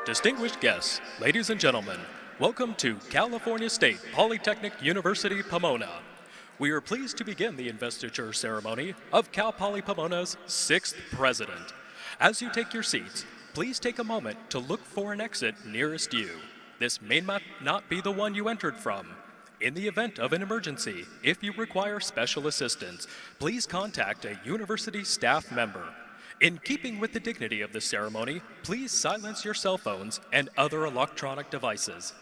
Distinguished guests, ladies and gentlemen, welcome to California State Polytechnic University, Pomona. We are pleased to begin the investiture ceremony of Cal Poly Pomona's 6th president. As you take your seats, please take a moment to look for an exit nearest you. This may not be the one you entered from. In the event of an emergency, if you require special assistance, please contact a university staff member. In keeping with the dignity of the ceremony, please silence your cell phones and other electronic devices.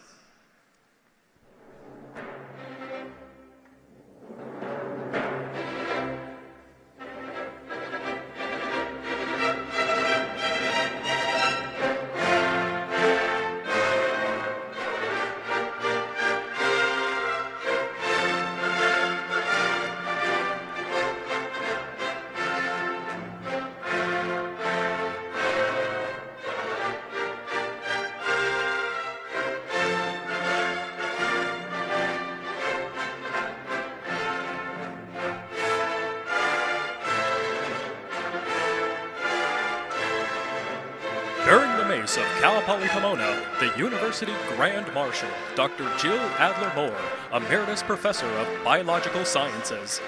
Bearing the mace of Cal Poly Pomona, the University Grand Marshal, Dr. Jill Adler-Moore, Emeritus Professor of Biological Sciences.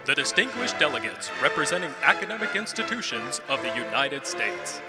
The distinguished delegates representing academic institutions of the United States.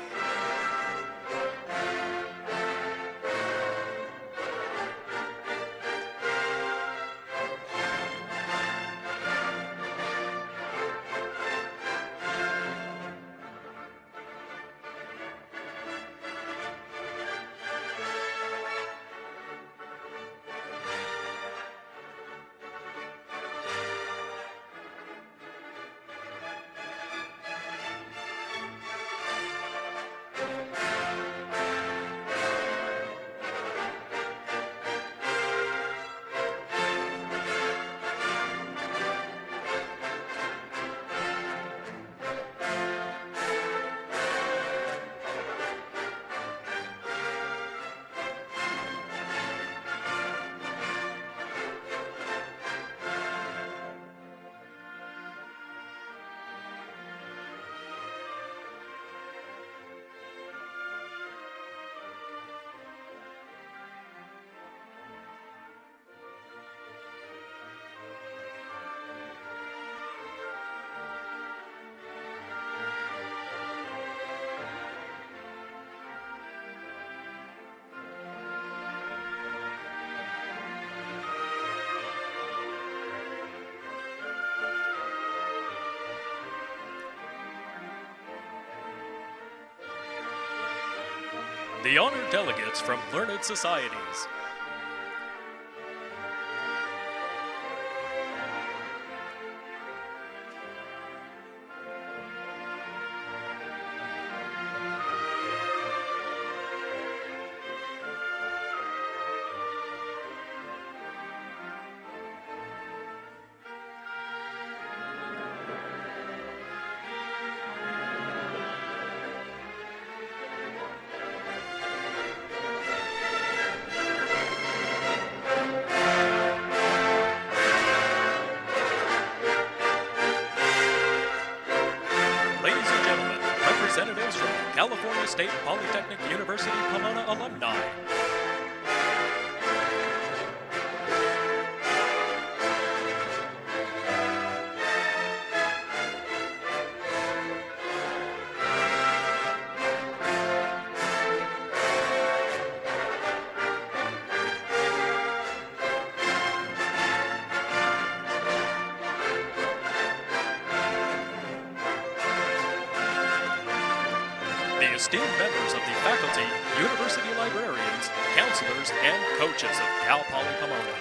The honored delegates from learned societies. Representatives from California State Polytechnic University, Pomona alumni. The esteemed members of the faculty, university librarians, counselors, and coaches of Cal Poly Pomona.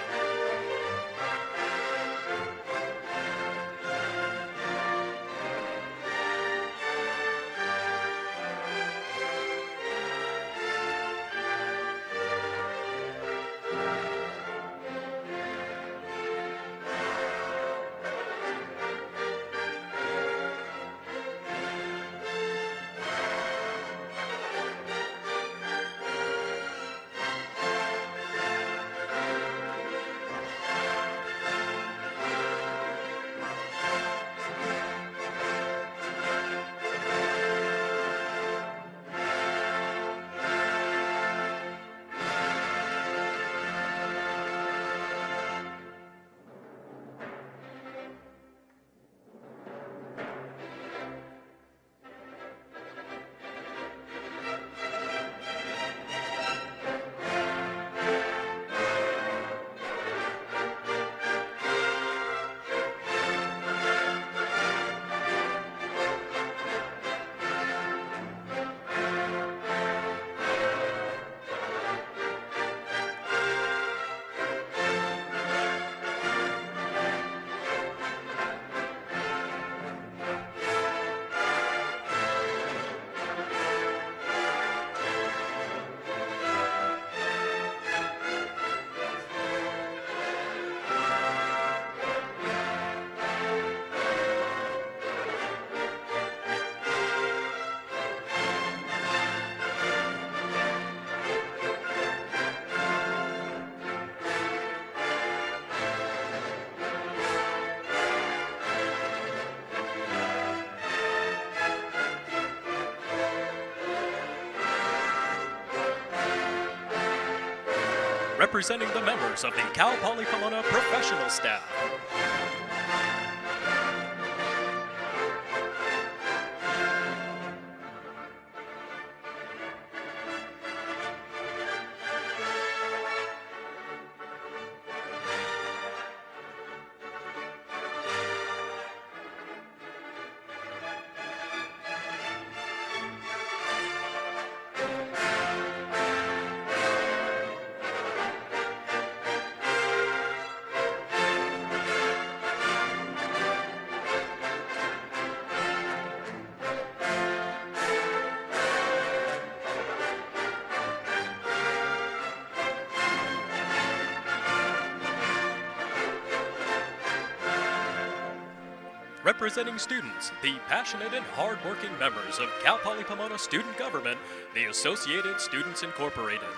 representing the members of the Cal Poly Pomona professional staff. Representing students, the passionate and hard-working members of Cal Poly Pomona Student Government, the Associated Students Incorporated.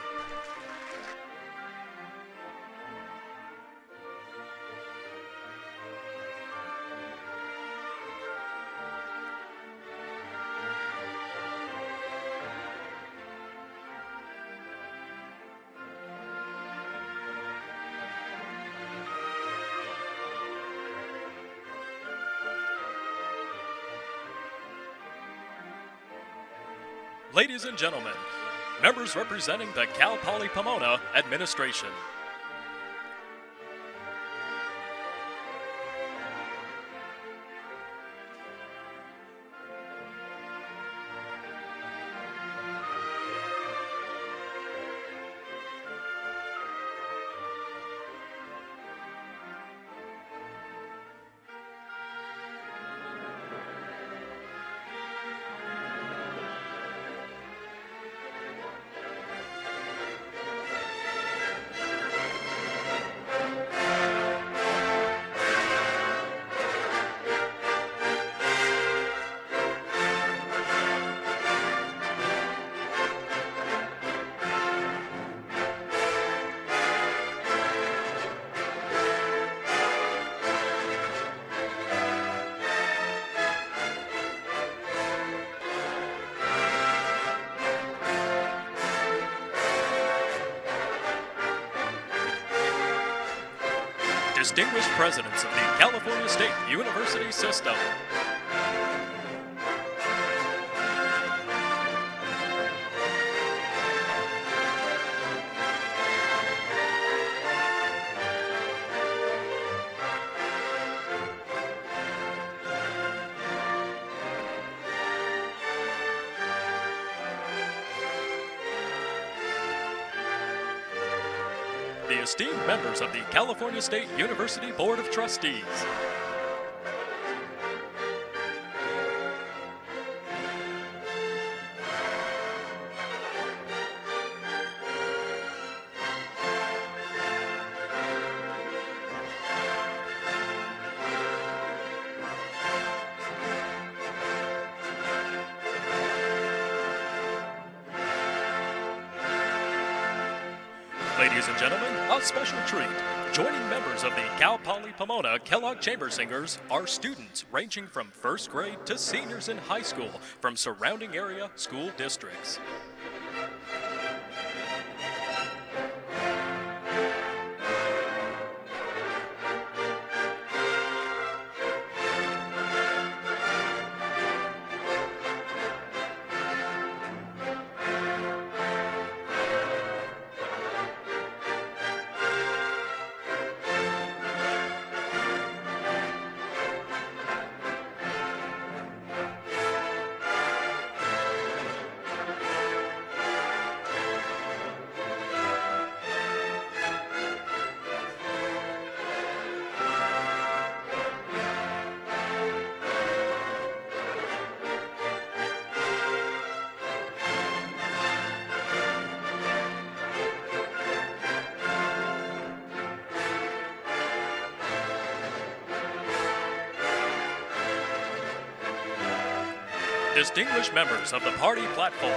Ladies and gentlemen, members representing the Cal Poly Pomona administration. Distinguished Presidents of the California State University System. The esteemed members of the California State University Board of Trustees. Ladies and gentlemen, a special treat. Joining members of the Cal Poly Pomona Kellogg Chamber Singers are students ranging from first grade to seniors in high school from surrounding area school districts. Distinguished members of the party platform.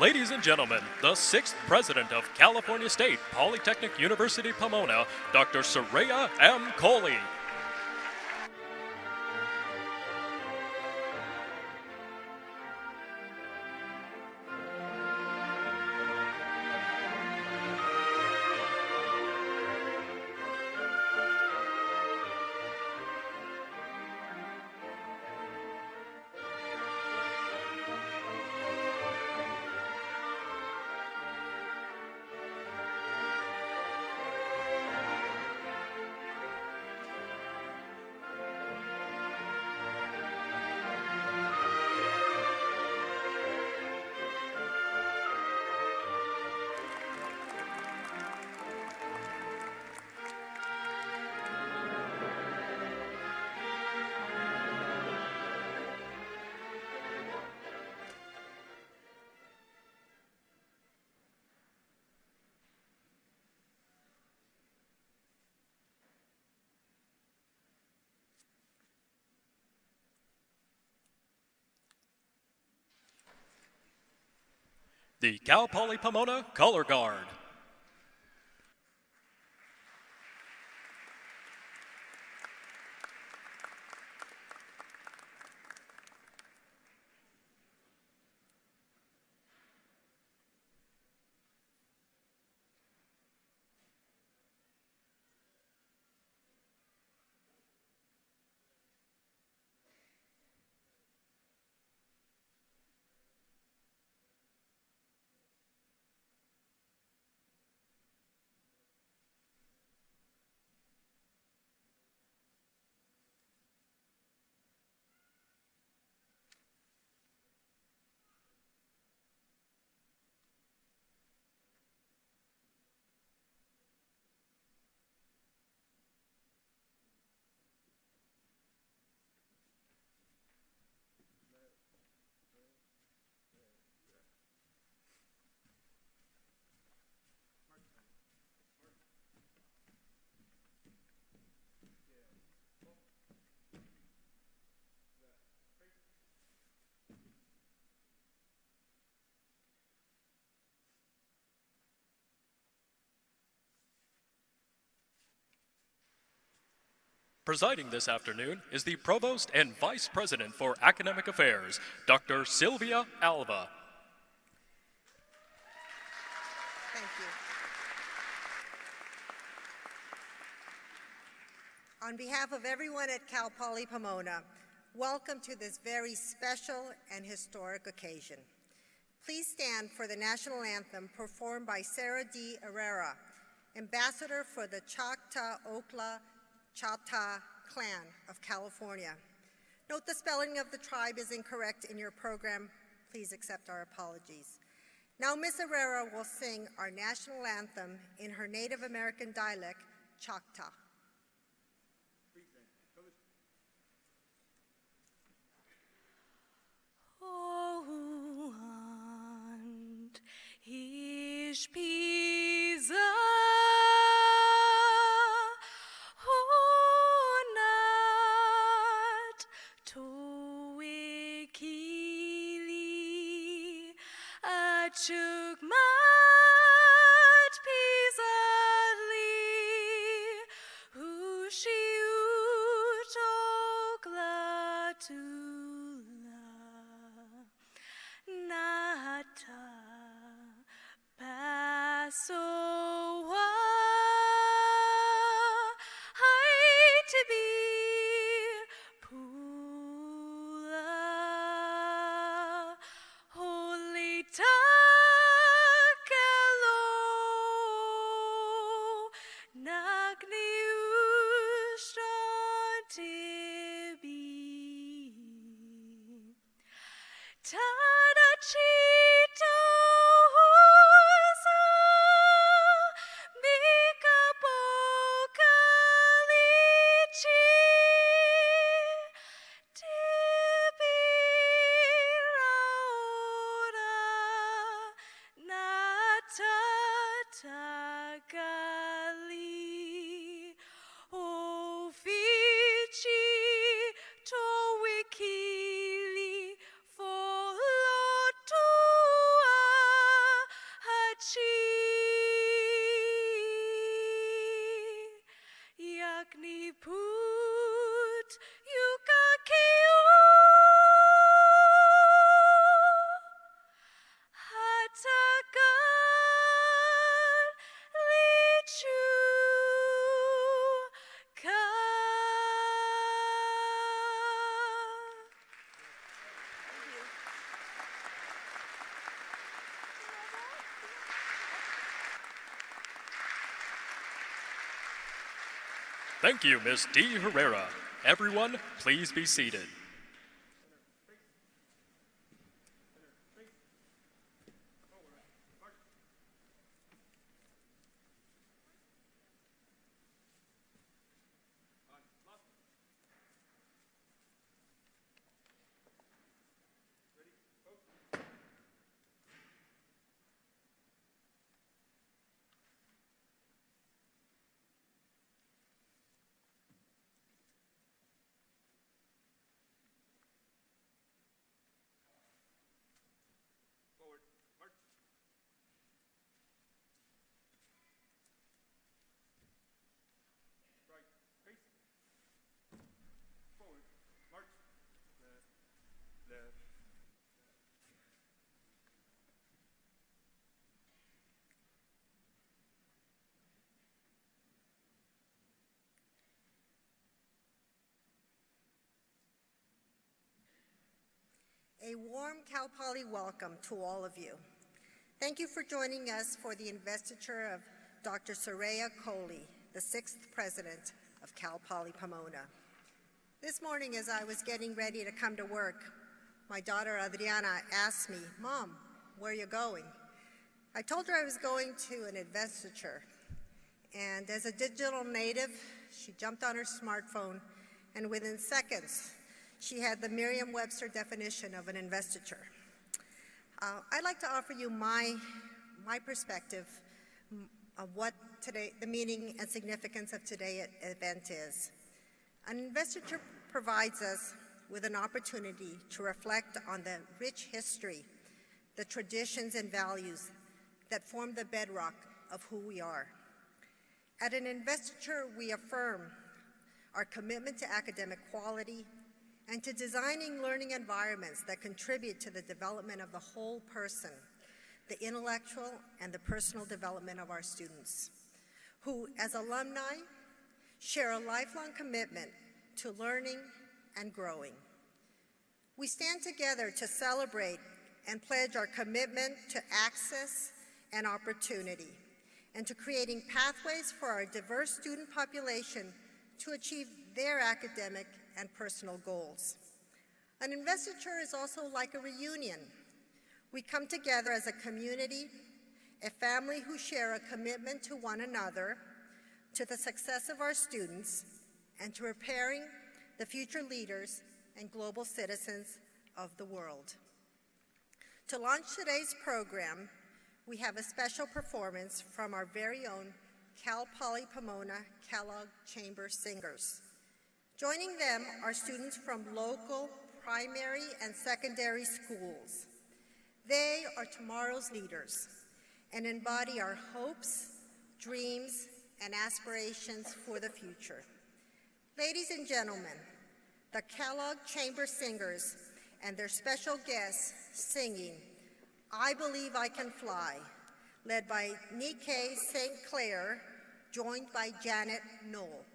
Ladies and gentlemen, the sixth president of California State Polytechnic University Pomona, Dr. Soraya M. Coley. The Cal Poly Pomona Color Guard. Presiding this afternoon is the Provost and Vice President for Academic Affairs, Dr. Sylvia Alva. Thank you. On behalf of everyone at Cal Poly Pomona, welcome to this very special and historic occasion. Please stand for the national anthem performed by Sarah D. Herrera, Ambassador for the Choctaw-Oglala Chata Clan of California. Note the spelling of the tribe is incorrect in your program. Please accept our apologies. Now Ms. Herrera will sing our national anthem in her Native American dialect, Choctaw. Oh, and ish pizza. Chuk mat pizali, ushi utokla tula, nata pasowa, hai to be pula, holy time. Thank you, Ms. D. Herrera. Everyone, please be seated. A warm Cal Poly welcome to all of you. Thank you for joining us for the investiture of Dr. Soraya Coley, the 6th president of Cal Poly Pomona. This morning as I was getting ready to come to work, my daughter Adriana asked me, "Mom, where are you going?" I told her I was going to an investiture, and as a digital native, she jumped on her smartphone, and within seconds, she had the Merriam-Webster definition of an investiture. I'd like to offer you my perspective of what the meaning and significance of today's event is. An investiture provides us with an opportunity to reflect on the rich history, the traditions and values that form the bedrock of who we are. At an investiture, we affirm our commitment to academic quality and to designing learning environments that contribute to the development of the whole person, the intellectual and the personal development of our students, who, as alumni, share a lifelong commitment to learning and growing. We stand together to celebrate and pledge our commitment to access and opportunity, and to creating pathways for our diverse student population to achieve their academic and personal goals. An investiture is also like a reunion. We come together as a community, a family who share a commitment to one another, to the success of our students, and to preparing the future leaders and global citizens of the world. To launch today's program, we have a special performance from our very own Cal Poly Pomona Kellogg Chamber Singers. Joining them are students from local primary and secondary schools. They are tomorrow's leaders and embody our hopes, dreams, and aspirations for the future. Ladies and gentlemen, the Kellogg Chamber Singers and their special guests singing "I Believe I Can Fly," led by Nikkei St. Clair, joined by Janet Knoll.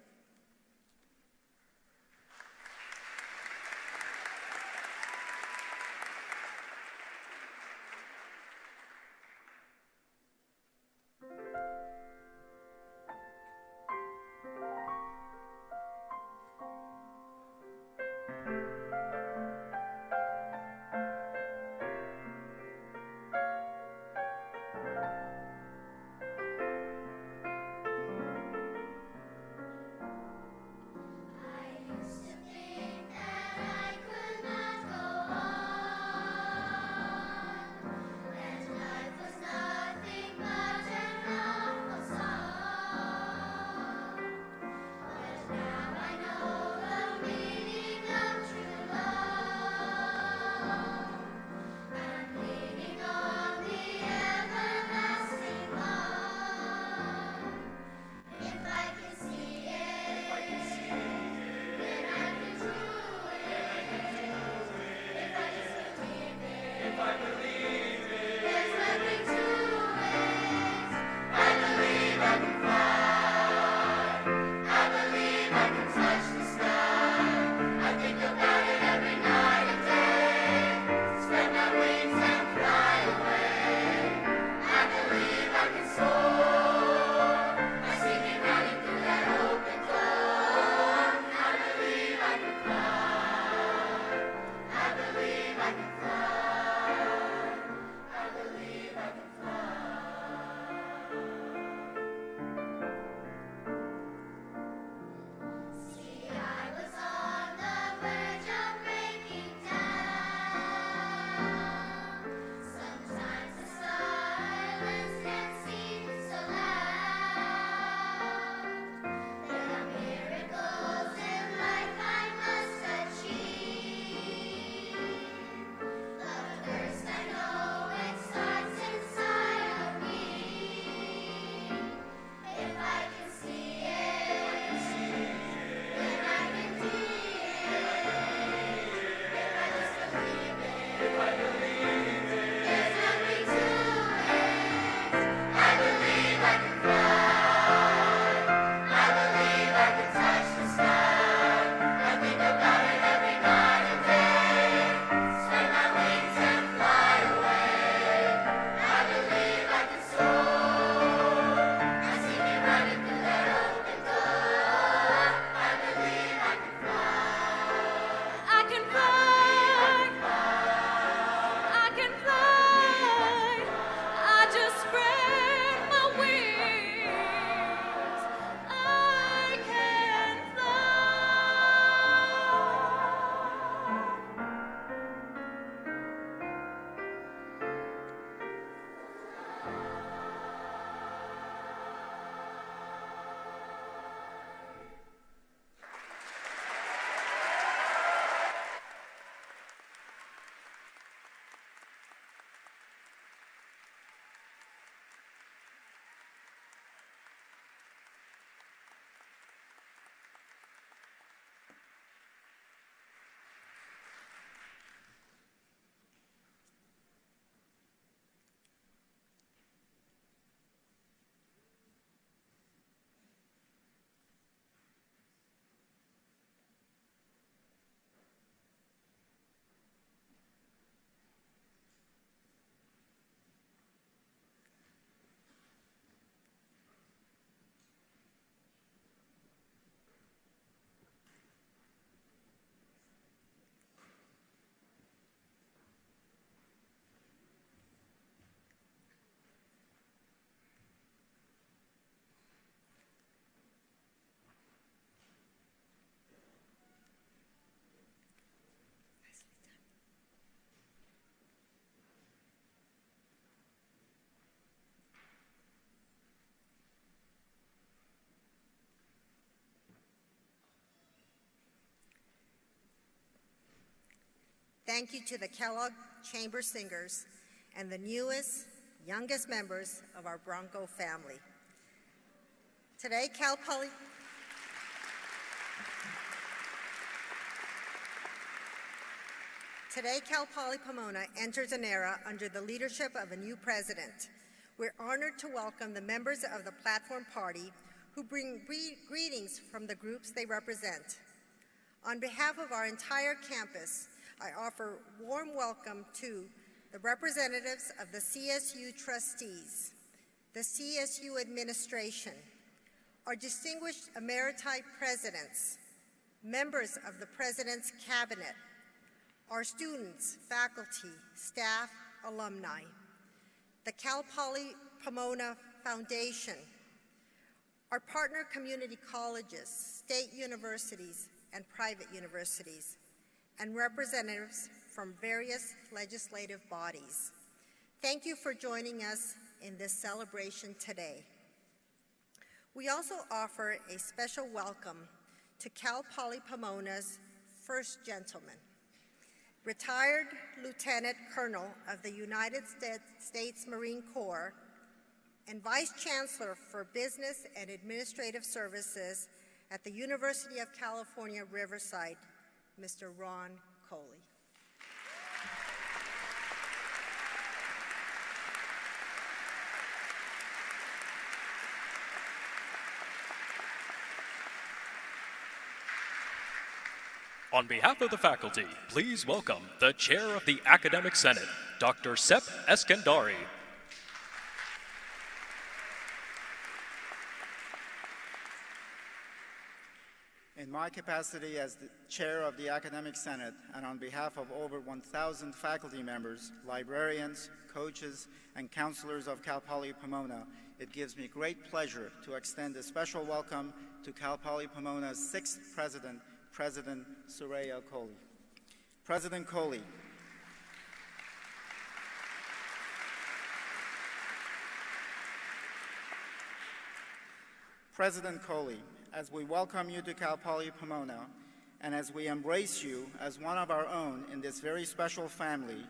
thank you to the Kellogg Chamber Singers and the newest, youngest members of our Bronco family. Today, Cal Poly Pomona enters an era under the leadership of a new president. We're honored to welcome the members of the Platform Party who bring greetings from the groups they represent. On behalf of our entire campus, I offer warm welcome to the representatives of the CSU trustees, the CSU administration, our distinguished emeriti presidents, members of the President's Cabinet, our students, faculty, staff, alumni, the Cal Poly Pomona Foundation, our partner community colleges, state universities, and private universities, and representatives from various legislative bodies. Thank you for joining us in this celebration today. We also offer a special welcome to Cal Poly Pomona's first gentleman, retired Lieutenant Colonel of the United States Marine Corps and Vice Chancellor for Business and Administrative Services at the University of California, Riverside, Mr. Ron Coley. On behalf of the faculty, please welcome the Chair of the Academic Senate, Dr. Sepp Eskandari. In my capacity as the Chair of the Academic Senate, and on behalf of over 1,000 faculty members, librarians, coaches, and counselors of Cal Poly Pomona, it gives me great pleasure to extend a special welcome to Cal Poly Pomona's 6th President, President Soraya Coley. President Coley, President Coley, as we welcome you to Cal Poly Pomona, and as we embrace you as one of our own in this very special family,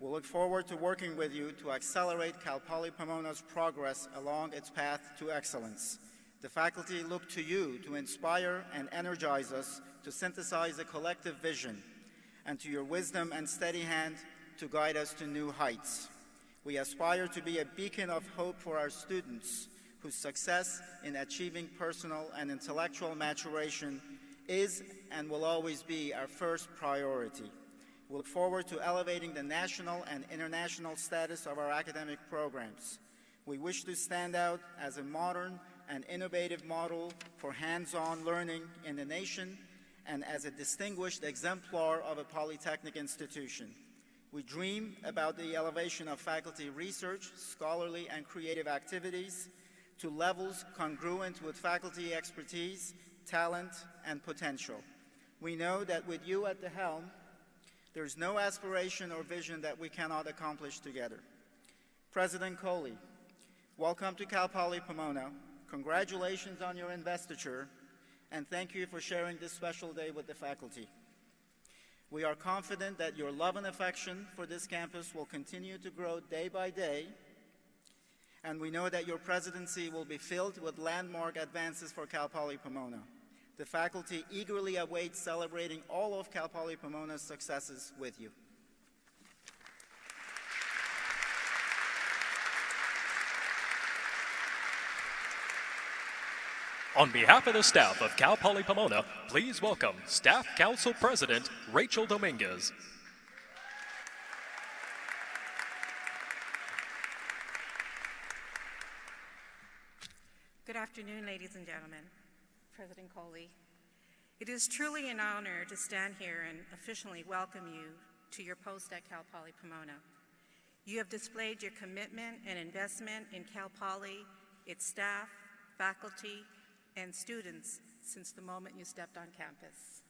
we look forward to working with you to accelerate Cal Poly Pomona's progress along its path to excellence. The faculty look to you to inspire and energize us to synthesize a collective vision, and to your wisdom and steady hand to guide us to new heights. We aspire to be a beacon of hope for our students, whose success in achieving personal and intellectual maturation is and will always be our first priority. We look forward to elevating the national and international status of our academic programs. We wish to stand out as a modern and innovative model for hands-on learning in the nation and as a distinguished exemplar of a polytechnic institution. We dream about the elevation of faculty research, scholarly and creative activities to levels congruent with faculty expertise, talent, and potential. We know that with you at the helm, there's no aspiration or vision that we cannot accomplish together. President Coley, welcome to Cal Poly Pomona. Congratulations on your investiture, and thank you for sharing this special day with the faculty. We are confident that your love and affection for this campus will continue to grow day by day, and we know that your presidency will be filled with landmark advances for Cal Poly Pomona. The faculty eagerly awaits celebrating all of Cal Poly Pomona's successes with you. On behalf of the staff of Cal Poly Pomona, please welcome Staff Council President Rachel Dominguez. Good afternoon, ladies and gentlemen. President Coley, it is truly an honor to stand here and officially welcome you to your post at Cal Poly Pomona. You have displayed your commitment and investment in Cal Poly, its staff, faculty, and students since the moment you stepped on campus.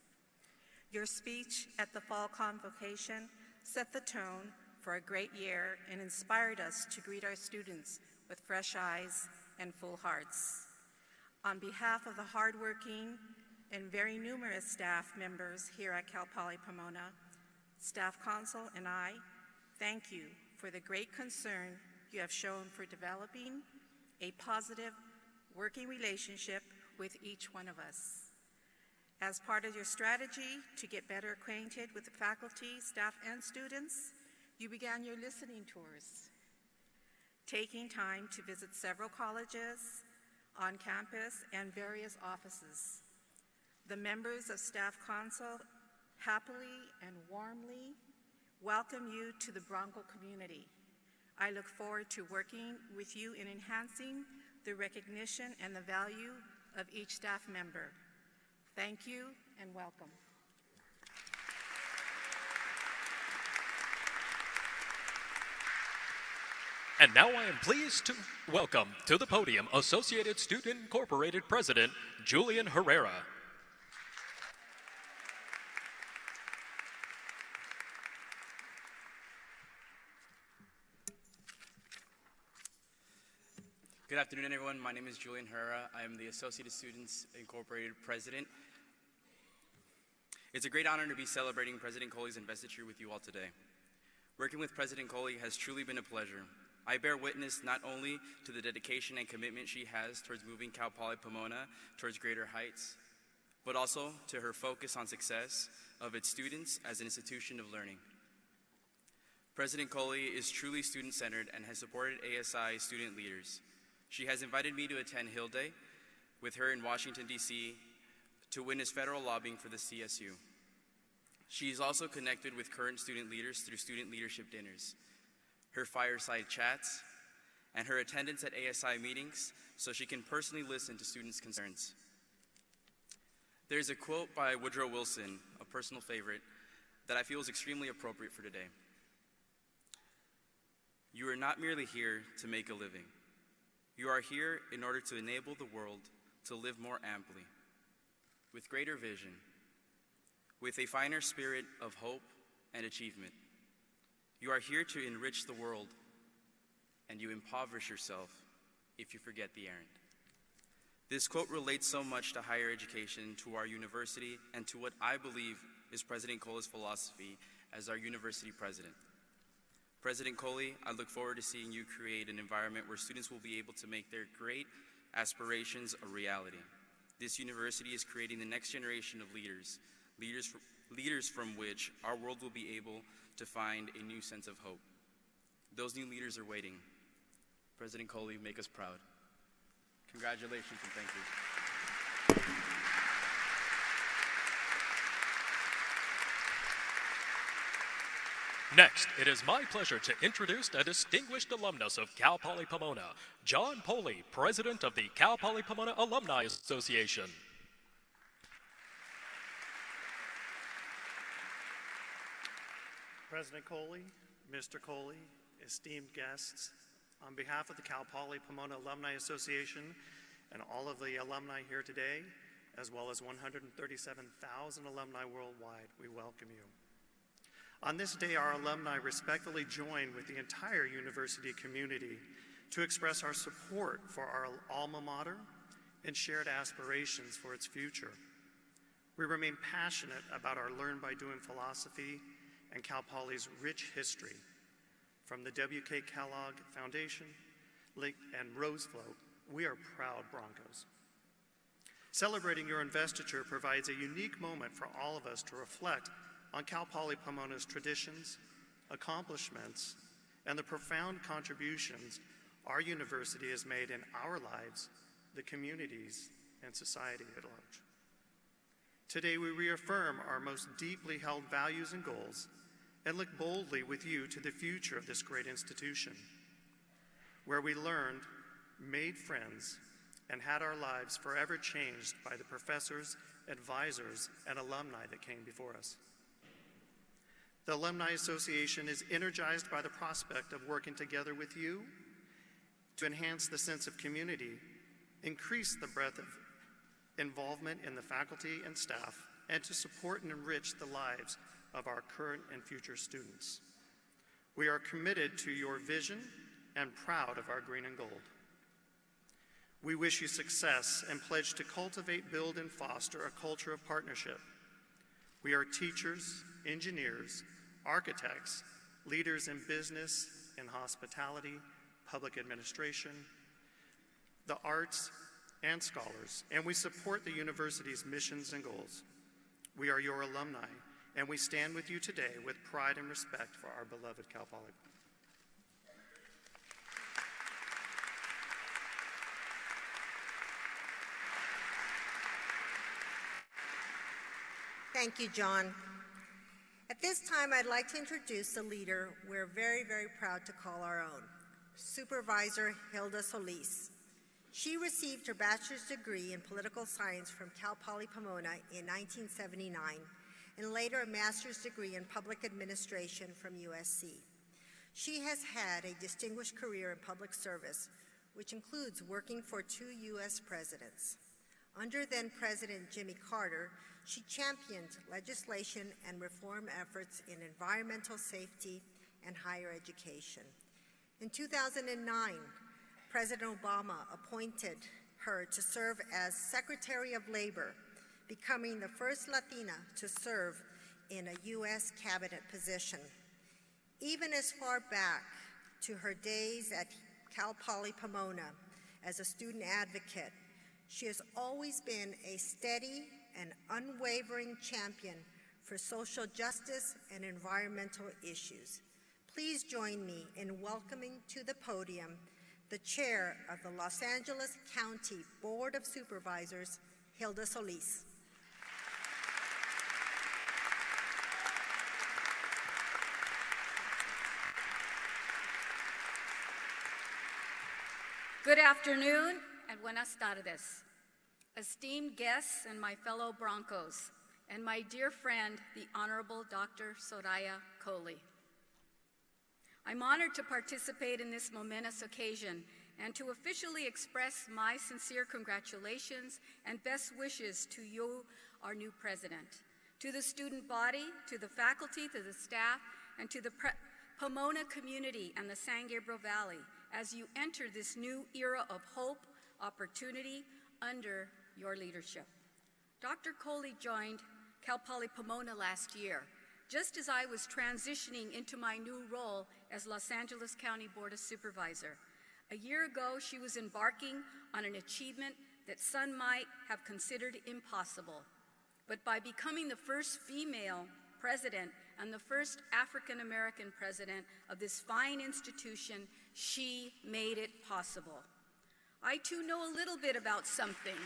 Your speech at the fall convocation set the tone for a great year and inspired us to greet our students with fresh eyes and full hearts. On behalf of the hardworking and very numerous staff members here at Cal Poly Pomona, Staff Council, and I thank you for the great concern you have shown for developing a positive working relationship with each one of us. As part of your strategy to get better acquainted with the faculty, staff, and students, you began your listening tours, taking time to visit several colleges on campus and various offices. The members of Staff Council happily and warmly welcome you to the Bronco community. I look forward to working with you in enhancing the recognition and the value of each staff member. Thank you and welcome. And now I am pleased to welcome to the podium Associated Student Incorporated President Julian Herrera. Good afternoon, everyone. My name is Julian Herrera. I am the Associated Students Incorporated President. It's a great honor to be celebrating President Coley's investiture with you all today. Working with President Coley has truly been a pleasure. I bear witness not only to the dedication and commitment she has towards moving Cal Poly Pomona towards greater heights, but also to her focus on success of its students as an institution of learning. President Coley is truly student-centered and has supported ASI student leaders. She has invited me to attend Hill Day with her in Washington, D.C. to witness federal lobbying for the CSU. She is also connected with current student leaders through student leadership dinners, her fireside chats, and her attendance at ASI meetings so she can personally listen to students' concerns. There's a quote by Woodrow Wilson, a personal favorite, that I feel is extremely appropriate for today. You are not merely here to make a living. You are here in order to enable the world to live more amply, with greater vision, with a finer spirit of hope and achievement. You are here to enrich the world, and you impoverish yourself if you forget the errand. This quote relates so much to higher education, to our university, and to what I believe is President Coley's philosophy as our university president. President Coley, I look forward to seeing you create an environment where students will be able to make their great aspirations a reality. This university is creating the next generation of leaders from which our world will be able to find a new sense of hope. Those new leaders are waiting. President Coley, make us proud. Congratulations and thank you. Next, it is my pleasure to introduce a distinguished alumnus of Cal Poly Pomona, John Poley, President of the Cal Poly Pomona Alumni Association. President Coley, Mr. Coley, esteemed guests, on behalf of the Cal Poly Pomona Alumni Association and all of the alumni here today, as well as 137,000 alumni worldwide, we welcome you. On this day, our alumni respectfully join with the entire university community to express our support for our alma mater and shared aspirations for its future. We remain passionate about our Learn by Doing philosophy and Cal Poly's rich history, from the W.K. Kellogg Foundation and Rosefloat. We are proud Broncos. Celebrating your investiture provides a unique moment for all of us to reflect on Cal Poly Pomona's traditions, accomplishments, and the profound contributions our university has made in our lives, the communities, and society at large. Today, we reaffirm our most deeply held values and goals and look boldly with you to the future of this great institution, where we learned, made friends, and had our lives forever changed by the professors, advisors, and alumni that came before us. The Alumni Association is energized by the prospect of working together with you to enhance the sense of community, increase the breadth of involvement in the faculty and staff, and to support and enrich the lives of our current and future students. We are committed to your vision and proud of our green and gold. We wish you success and pledge to cultivate, build, and foster a culture of partnership. We are teachers, engineers, architects, leaders in business and hospitality, public administration, the arts, and scholars, and we support the university's missions and goals. We are your alumni, and we stand with you today with pride and respect for our beloved Cal Poly. Thank you, John. At this time, I'd like to introduce a leader we're very, very proud to call our own, Supervisor Hilda Solis. She received her bachelor's degree in political science from Cal Poly Pomona in 1979, and later a master's degree in public administration from USC. She has had a distinguished career in public service, which includes working for 2 U.S. presidents. Under then-President Jimmy Carter, she championed legislation and reform efforts in environmental safety and higher education. In 2009, President Obama appointed her to serve as Secretary of Labor, becoming the first Latina to serve in a U.S. cabinet position. Even as far back to her days at Cal Poly Pomona as a student advocate, she has always been a steady and unwavering champion for social justice and environmental issues. Please join me in welcoming to the podium the chair of the Los Angeles County Board of Supervisors, Hilda Solis. Good afternoon and buenas tardes. Esteemed guests and my fellow Broncos, and my dear friend, the Honorable Dr. Soraya Coley. I'm honored to participate in this momentous occasion and to officially express my sincere congratulations and best wishes to you, our new president, to the student body, to the faculty, to the staff, and to the Pomona community and the San Gabriel Valley as you enter this new era of hope, opportunity under your leadership. Dr. Coley joined Cal Poly Pomona last year, just as I was transitioning into my new role as Los Angeles County Board of Supervisor. A year ago, she was embarking on an achievement that some might have considered impossible. But by becoming the first female president and the first African-American president of this fine institution, she made it possible. I too know a little bit about something.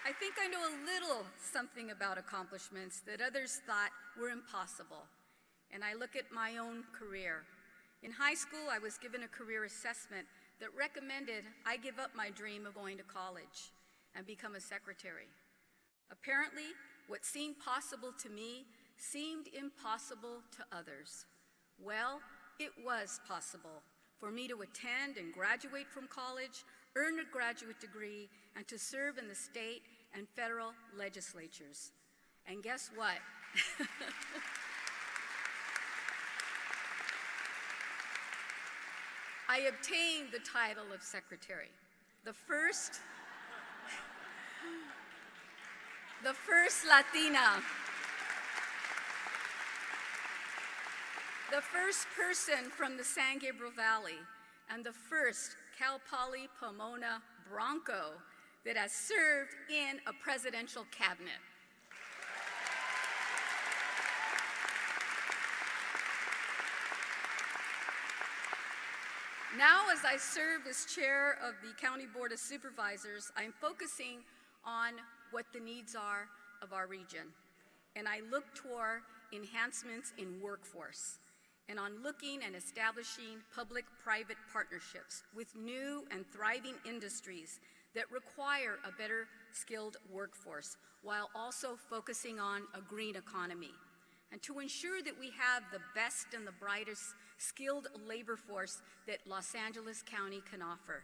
I think I know a little something about accomplishments that others thought were impossible. And I look at my own career. In high school, I was given a career assessment that recommended I give up my dream of going to college and become a secretary. Apparently, what seemed possible to me seemed impossible to others. Well, it was possible for me to attend and graduate from college, earn a graduate degree, and to serve in the state and federal legislatures. And guess what? I obtained the title of secretary, the first Latina, the first person from the San Gabriel Valley, and the first Cal Poly Pomona Bronco that has served in a presidential cabinet. Now, as I serve as chair of the County Board of Supervisors, I'm focusing on what the needs are of our region. And I look toward enhancements in workforce, and on looking and establishing public-private partnerships with new and thriving industries that require a better skilled workforce, while also focusing on a green economy, and to ensure that we have the best and the brightest skilled labor force that Los Angeles County can offer.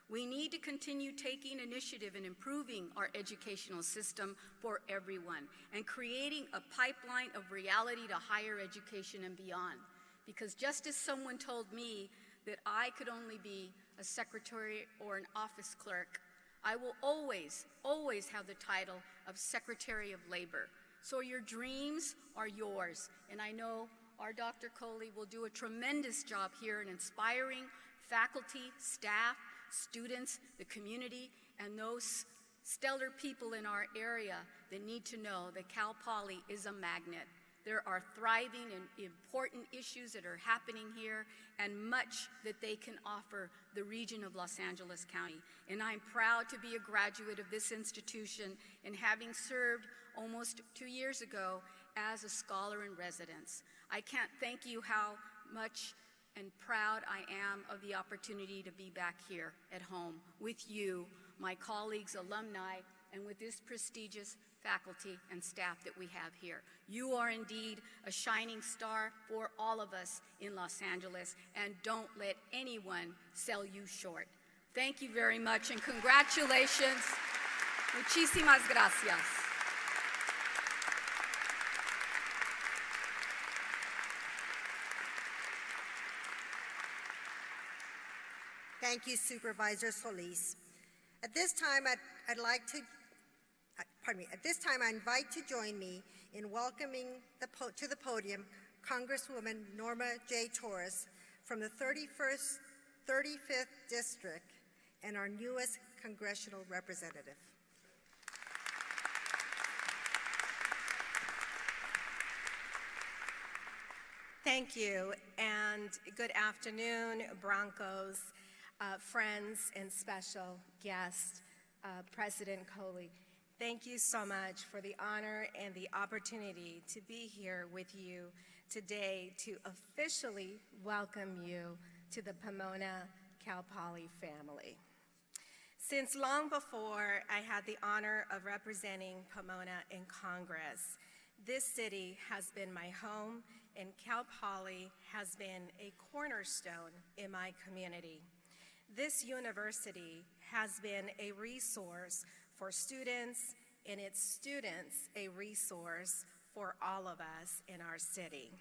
We need to continue taking initiative in improving our educational system for everyone and creating a pipeline of reality to higher education and beyond. Because just as someone told me that I could only be a secretary or an office clerk, I will always, always have the title of Secretary of Labor. So your dreams are yours, and I know our Dr. Coley will do a tremendous job here in inspiring faculty, staff, students, the community, and those stellar people in our area that need to know that Cal Poly is a magnet. There are thriving and important issues that are happening here and much that they can offer the region of Los Angeles County. And I'm proud to be a graduate of this institution and having served almost 2 years ago as a scholar in residence. I can't thank you how much and proud I am of the opportunity to be back here at home with you, my colleagues, alumni, and with this prestigious faculty and staff that we have here. You are indeed a shining star for all of us in Los Angeles, and don't let anyone sell you short. Thank you very much, and congratulations. Muchísimas gracias. Thank you, Supervisor Solis. At this time, At this time, I invite to join me in welcoming to the podium Congresswoman Norma J. Torres from the 35th District and our newest congressional representative. Thank you, and good afternoon, Broncos, friends, and special guest, President Coley. Thank you so much for the honor and the opportunity to be here with you today to officially welcome you to the Pomona Cal Poly family. Since long before I had the honor of representing Pomona in Congress, this city has been my home, and Cal Poly has been a cornerstone in my community. This university has been a resource for students, and its students a resource for all of us in our city.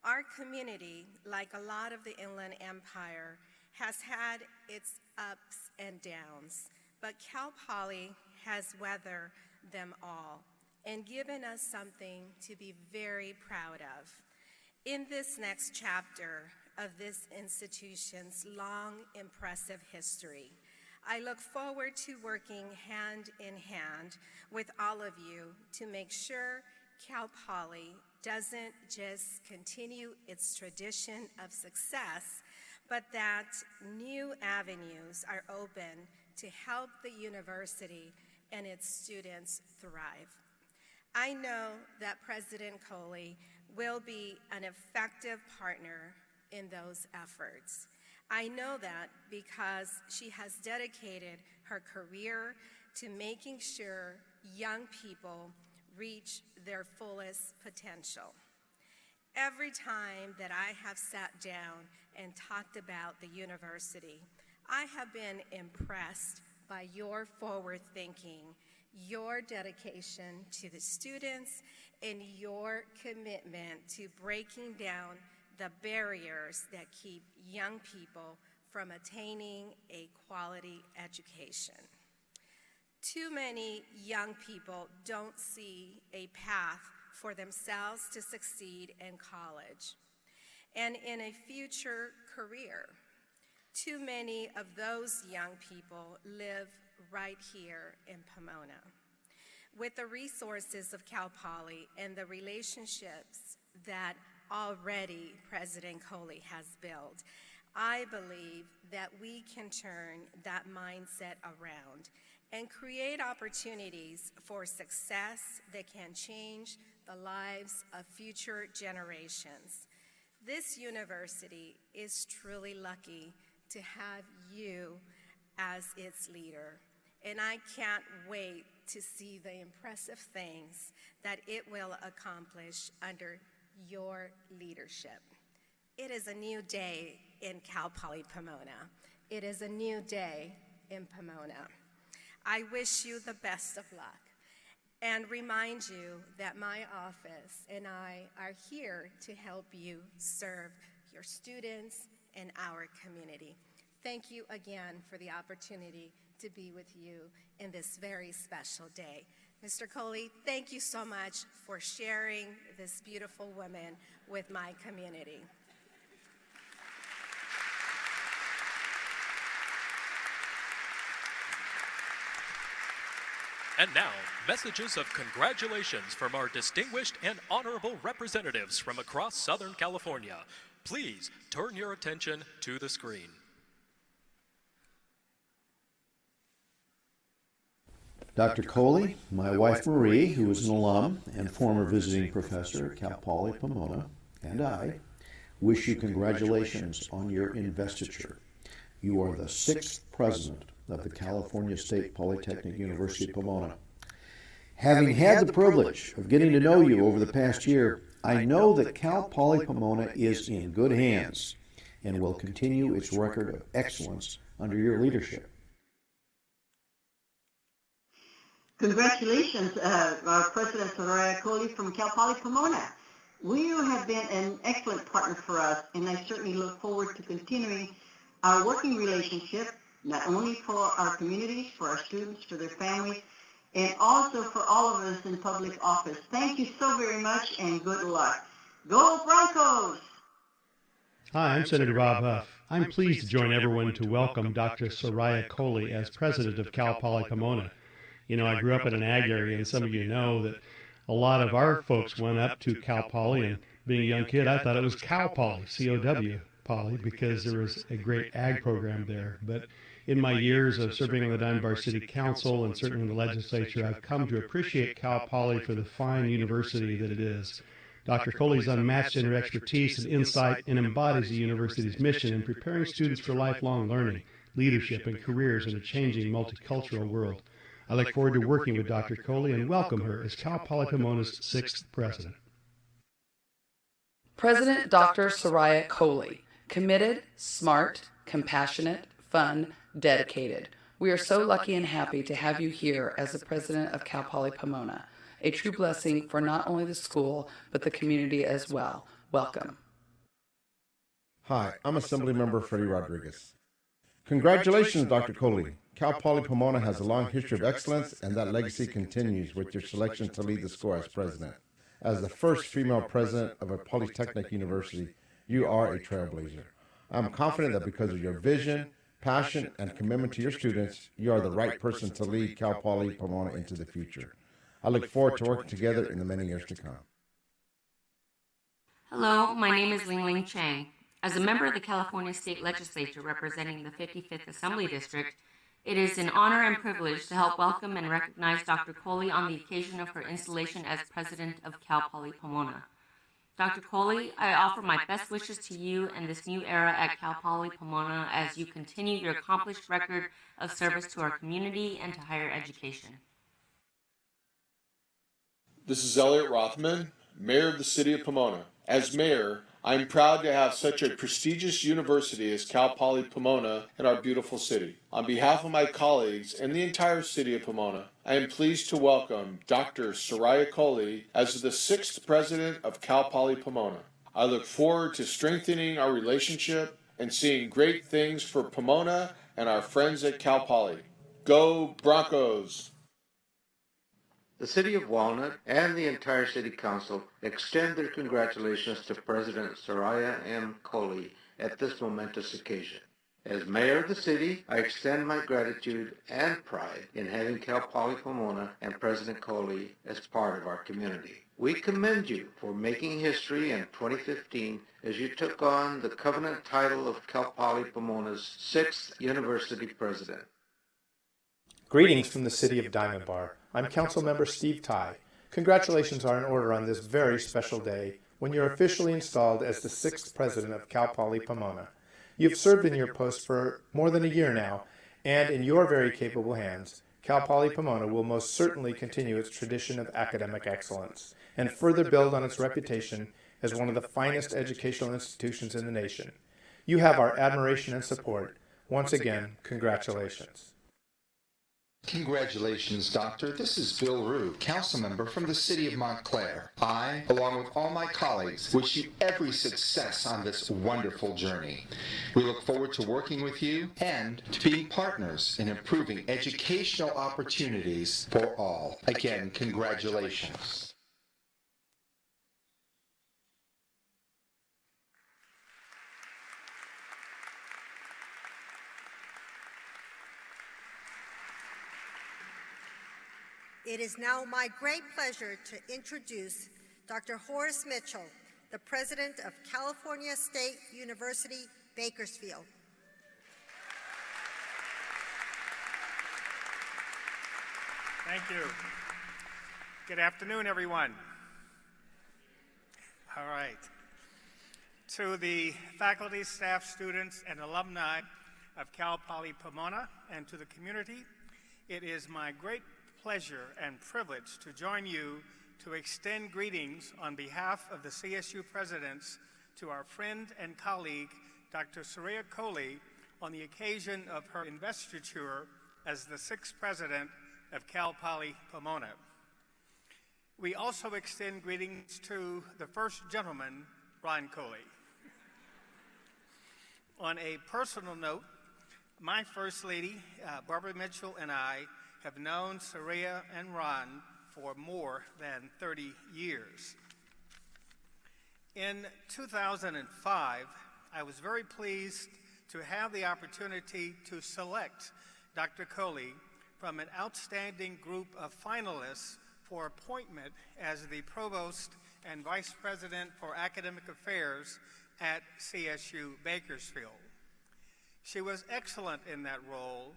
Our community, like a lot of the Inland Empire, has had its ups and downs, but Cal Poly has weathered them all and given us something to be very proud of. In this next chapter of this institution's long, impressive history, I look forward to working hand in hand with all of you to make sure Cal Poly doesn't just continue its tradition of success, but that new avenues are open to help the university and its students thrive. I know that President Coley will be an effective partner in those efforts. I know that because she has dedicated her career to making sure young people reach their fullest potential. Every time that I have sat down and talked about the university, I have been impressed by your forward thinking, your dedication to the students, and your commitment to breaking down the barriers that keep young people from attaining a quality education. Too many young people don't see a path for themselves to succeed in college and in a future career. Too many of those young people live right here in Pomona. With the resources of Cal Poly and the relationships that already President Coley has built, I believe that we can turn that mindset around and create opportunities for success that can change the lives of future generations. This university is truly lucky to have you as its leader, and I can't wait to see the impressive things that it will accomplish under your leadership. It is a new day in Cal Poly Pomona. It is a new day in Pomona. I wish you the best of luck and remind you that my office and I are here to help you serve your students and our community. Thank you again for the opportunity to be with you in this very special day. Mr. Coley, thank you so much for sharing this beautiful woman with my community. And now, messages of congratulations from our distinguished and honorable representatives from across Southern California. Please turn your attention to the screen. Dr. Coley, my wife Marie, who is an alum and former visiting professor at Cal Poly Pomona, and I wish you congratulations on your investiture. You are the 6th president of the California State Polytechnic University Pomona. Having had the privilege of getting to know you over the past year, I know that Cal Poly Pomona is in good hands and will continue its record of excellence under your leadership. Congratulations, our President Soraya Coley from Cal Poly Pomona. You have been an excellent partner for us, and I certainly look forward to continuing our working relationship, not only for our communities, for our students, for their families, and also for all of us in public office. Thank you so very much, and good luck. Go Broncos! Hi, I'm Senator Rob Huff. I'm pleased to join everyone to welcome Dr. Soraya Coley as president of Cal Poly Pomona. You know, I grew up in an ag area, and some of you know that a lot of our folks went up to Cal Poly, and being a young kid, I thought it was Cow Poly, C-O-W Poly, because there was a great ag program there. But in my years of serving on the Dunbar City Council and certainly in the legislature, I've come to appreciate Cal Poly for the fine university that it is. Dr. Coley's unmatched in her expertise and insight and embodies the university's mission in preparing students for lifelong learning, leadership, and careers in a changing multicultural world. I look forward to working with Dr. Coley and welcome her as Cal Poly Pomona's 6th president. President Dr. Soraya Coley, committed, smart, compassionate, fun, dedicated. We are so lucky and happy to have you here as the president of Cal Poly Pomona. A true blessing for not only the school, but the community as well. Welcome. Hi, I'm Assemblymember Freddie Rodriguez. Congratulations, Dr. Coley. Cal Poly Pomona has a long history of excellence, and that legacy continues with your selection to lead the school as president. As the first female president of a polytechnic university, you are a trailblazer. I'm confident that because of your vision, passion, and commitment to your students, you are the right person to lead Cal Poly Pomona into the future. I look forward to working together in the many years to come. Hello, my name is Ling Ling Chang. As a member of the California State Legislature representing the 55th Assembly District, it is an honor and privilege to help welcome and recognize Dr. Coley on the occasion of her installation as president of Cal Poly Pomona. Dr. Coley, I offer my best wishes to you and this new era at Cal Poly Pomona as you continue your accomplished record of service to our community and to higher education. This is Elliot Rothman, Mayor of the City of Pomona. As Mayor, I'm proud to have such a prestigious university as Cal Poly Pomona in our beautiful city. On behalf of my colleagues and the entire City of Pomona, I am pleased to welcome Dr. Soraya Coley as the 6th President of Cal Poly Pomona. I look forward to strengthening our relationship and seeing great things for Pomona and our friends at Cal Poly. Go Broncos! The City of Walnut and the entire City Council extend their congratulations to President Soraya M. Coley at this momentous occasion. As Mayor of the City, I extend my gratitude and pride in having Cal Poly Pomona and President Coley as part of our community. We commend you for making history in 2015 as you took on the covenant title of Cal Poly Pomona's 6th University President. Greetings from the City of Diamond Bar. I'm Councilmember Steve Ty. Congratulations are in order on this very special day when you're officially installed as the 6th President of Cal Poly Pomona. You've served in your post for more than a year now, and in your very capable hands, Cal Poly Pomona will most certainly continue its tradition of academic excellence and further build on its reputation as one of the finest educational institutions in the nation. You have our admiration and support. Once again, congratulations. Congratulations, Doctor. This is Bill Rue, council member from the city of Montclair. I, along with all my colleagues, wish you every success on this wonderful journey. We look forward to working with you and to being partners in improving educational opportunities for all. Again, congratulations. It is now my great pleasure to introduce Dr. Horace Mitchell, the president of California State University, Bakersfield. Thank you. Good afternoon, everyone. All right. To the faculty, staff, students, and alumni of Cal Poly Pomona, and to the community, it is my great pleasure and privilege to join you to extend greetings on behalf of the CSU presidents to our friend and colleague, Dr. Soraya Coley, on the occasion of her investiture as the 6th president of Cal Poly Pomona. We also extend greetings to the first gentleman, Ron Coley. On a personal note, my First Lady, Barbara Mitchell, and I have known Soraya and Ron for more than 30 years. In 2005, I was very pleased to have the opportunity to select Dr. Coley from an outstanding group of finalists for appointment as the Provost and Vice President for Academic Affairs at CSU Bakersfield. She was excellent in that role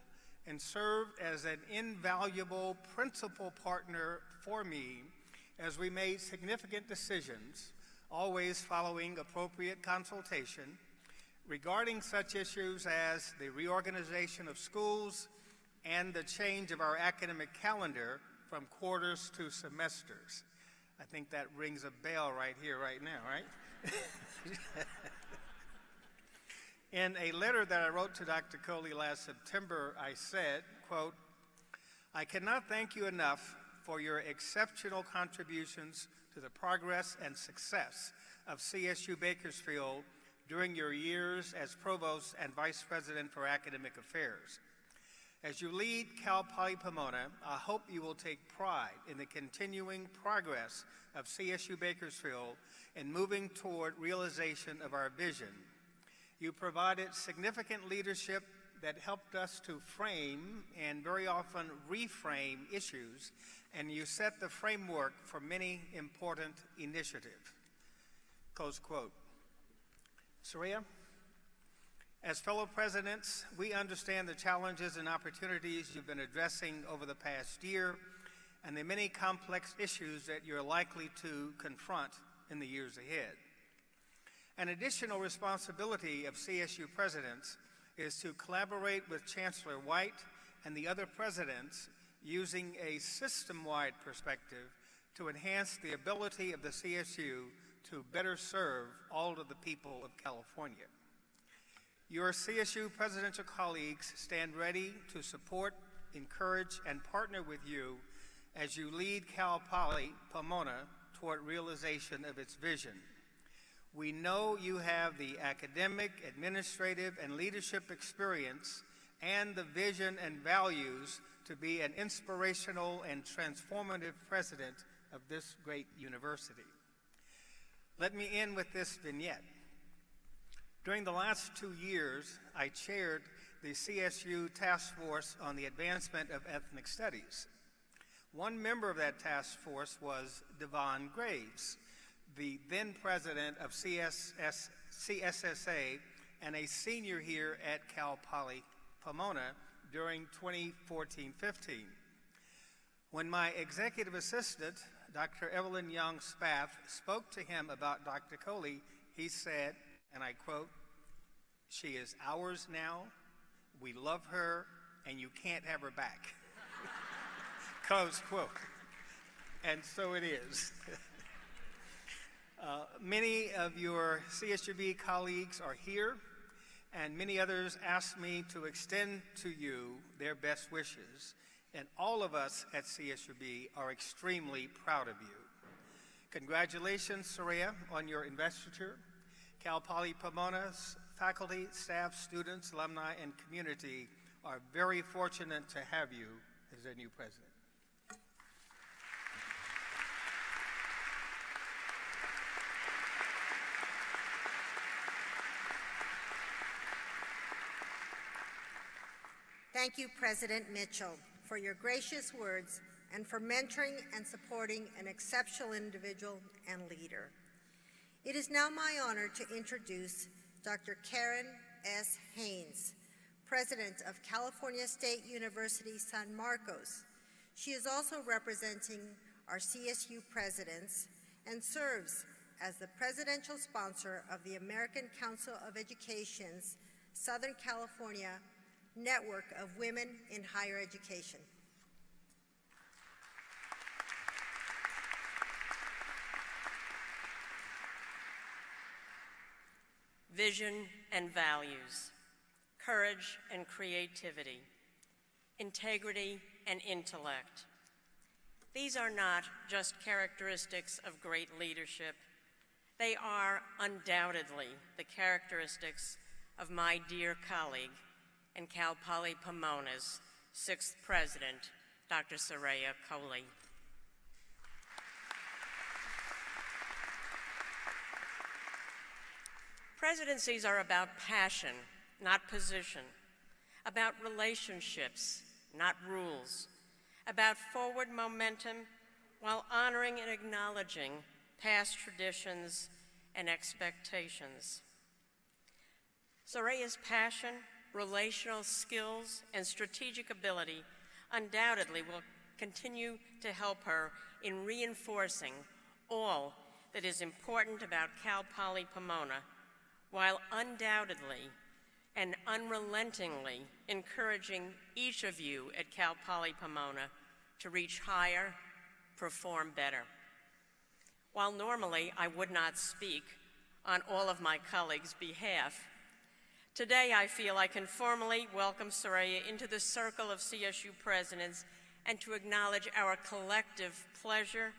and served as an invaluable principal partner for me as we made significant decisions, always following appropriate consultation, regarding such issues as the reorganization of schools and the change of our academic calendar from quarters to semesters. I think that rings a bell right here, right now, right? In a letter that I wrote to Dr. Coley last September, I said, quote, "I cannot thank you enough for your exceptional contributions to the progress and success of CSU Bakersfield during your years as Provost and Vice President for Academic Affairs. As you lead Cal Poly Pomona, I hope you will take pride in the continuing progress of CSU Bakersfield in moving toward realization of our vision. You provided significant leadership that helped us to frame and very often reframe issues, and you set the framework for many important initiatives." Close quote. Soraya, as fellow presidents, we understand the challenges and opportunities you've been addressing over the past year and the many complex issues that you're likely to confront in the years ahead. An additional responsibility of CSU presidents is to collaborate with Chancellor White and the other presidents using a system-wide perspective to enhance the ability of the CSU to better serve all of the people of California. Your CSU presidential colleagues stand ready to support, encourage, and partner with you as you lead Cal Poly Pomona toward realization of its vision. We know you have the academic, administrative, and leadership experience and the vision and values to be an inspirational and transformative president of this great university. Let me end with this vignette. During the last 2 years, I chaired the CSU Task Force on the Advancement of Ethnic Studies. One member of that task force was Devon Graves, the then president of CSSA and a senior here at Cal Poly Pomona during 2014-15. When my executive assistant, Dr. Evelyn Young Spath, spoke to him about Dr. Coley, he said, and I quote, "She is ours now, we love her, and you can't have her back." Close quote. And so it is. Many of your CSUB colleagues are here, and many others asked me to extend to you their best wishes and all of us at CSUB are extremely proud of you. Congratulations, Soraya, on your investiture. Cal Poly Pomona's faculty, staff, students, alumni, and community are very fortunate to have you as their new president. Thank you, President Mitchell, for your gracious words and for mentoring and supporting an exceptional individual and leader. It is now my honor to introduce Dr. Karen S. Haynes, President of California State University San Marcos. She is also representing our CSU presidents and serves as the presidential sponsor of the American Council of Education's Southern California Network of Women in Higher Education. Vision and values, courage and creativity, integrity and intellect. These are not just characteristics of great leadership. They are undoubtedly the characteristics of my dear colleague and Cal Poly Pomona's 6th president, Dr. Soraya Coley. Presidencies are about passion, not position, about relationships, not rules, about forward momentum while honoring and acknowledging past traditions and expectations. Soraya's passion, relational skills, and strategic ability undoubtedly will continue to help her in reinforcing all that is important about Cal Poly Pomona, while undoubtedly and unrelentingly encouraging each of you at Cal Poly Pomona to reach higher, perform better. While normally I would not speak on all of my colleagues' behalf, today I feel I can formally welcome Soraya into the circle of CSU presidents and to acknowledge our collective pleasure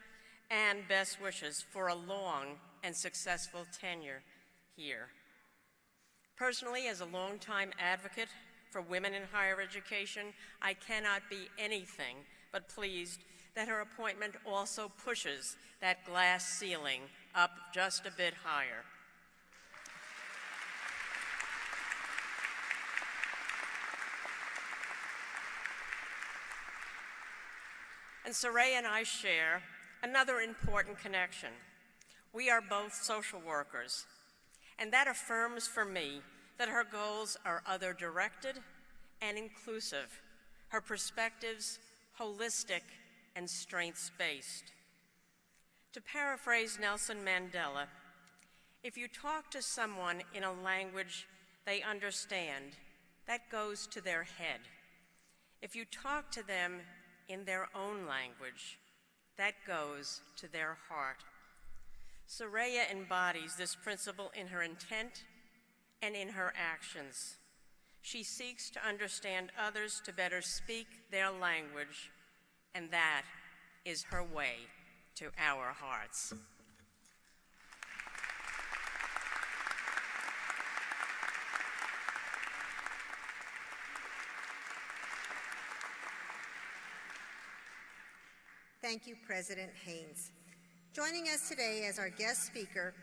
and best wishes for a long and successful tenure here. Personally, as a longtime advocate for women in higher education, I cannot be anything but pleased that her appointment also pushes that glass ceiling up just a bit higher. And Soraya and I share another important connection. We are both social workers, and that affirms for me that her goals are other-directed and inclusive, her perspectives holistic and strengths-based. To paraphrase Nelson Mandela, if you talk to someone in a language they understand, that goes to their head. If you talk to them in their own language, that goes to their heart. Soraya embodies this principle in her intent and in her actions. She seeks to understand others to better speak their language, and that is her way to our hearts. Thank you, President Haynes. Joining us today as our guest speaker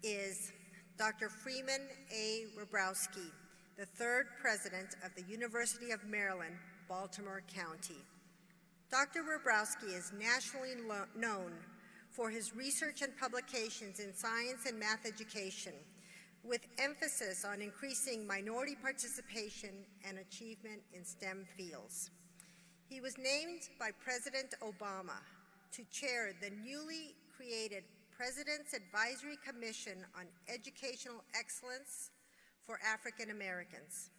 is Dr. Freeman A. Hrabowski, the third president of the University of Maryland, Baltimore County. Dr. Hrabowski is nationally known for his research and publications in science and math education, with emphasis on increasing minority participation and achievement in STEM fields. He was named by President Obama to chair the newly created President's Advisory Commission on Educational Excellence for African Americans.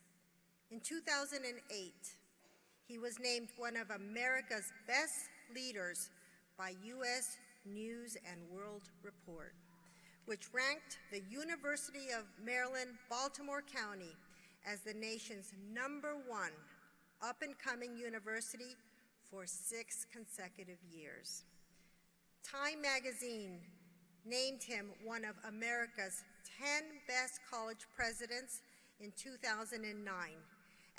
In 2008, he was named one of America's best leaders by U.S. News and World Report, which ranked the University of Maryland, Baltimore County as the nation's #1 up-and-coming university for 6 consecutive years. Time magazine named him one of America's 10 best college presidents in 2009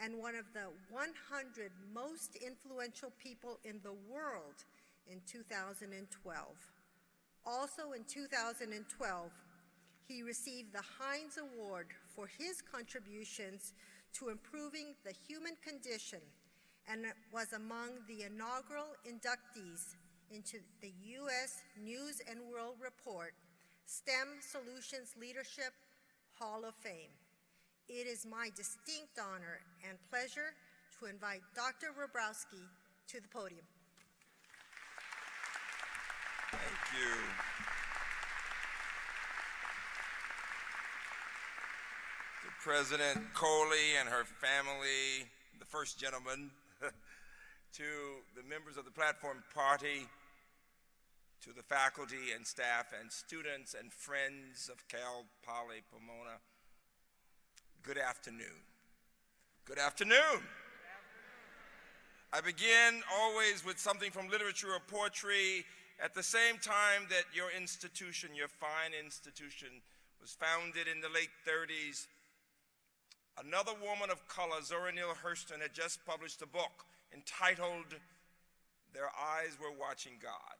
and one of the 100 most influential people in the world in 2012. Also in 2012, he received the Heinz Award for his contributions to improving the human condition and was among the inaugural inductees into the U.S. News and World Report STEM Solutions Leadership Hall of Fame. It is my distinct honor and pleasure to invite Dr. Hrabowski to the podium. Thank you. To President Coley and her family, the first gentleman, to the members of the Platform Party, to the faculty and staff and students and friends of Cal Poly Pomona, good afternoon. Good afternoon. I begin always with something from literature or poetry. At the same time that your institution, your fine institution, was founded in the late 30s, another woman of color, Zora Neale Hurston, had just published a book entitled Their Eyes Were Watching God.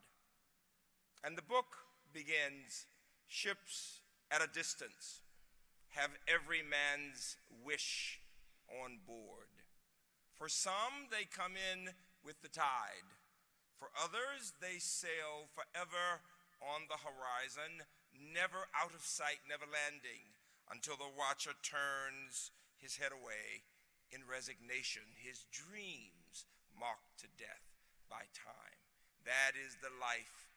And the book begins, ships at a distance have every man's wish on board. For some, they come in with the tide. For others, they sail forever on the horizon, never out of sight, never landing, until the watcher turns his head away in resignation, his dreams mocked to death by time. That is the life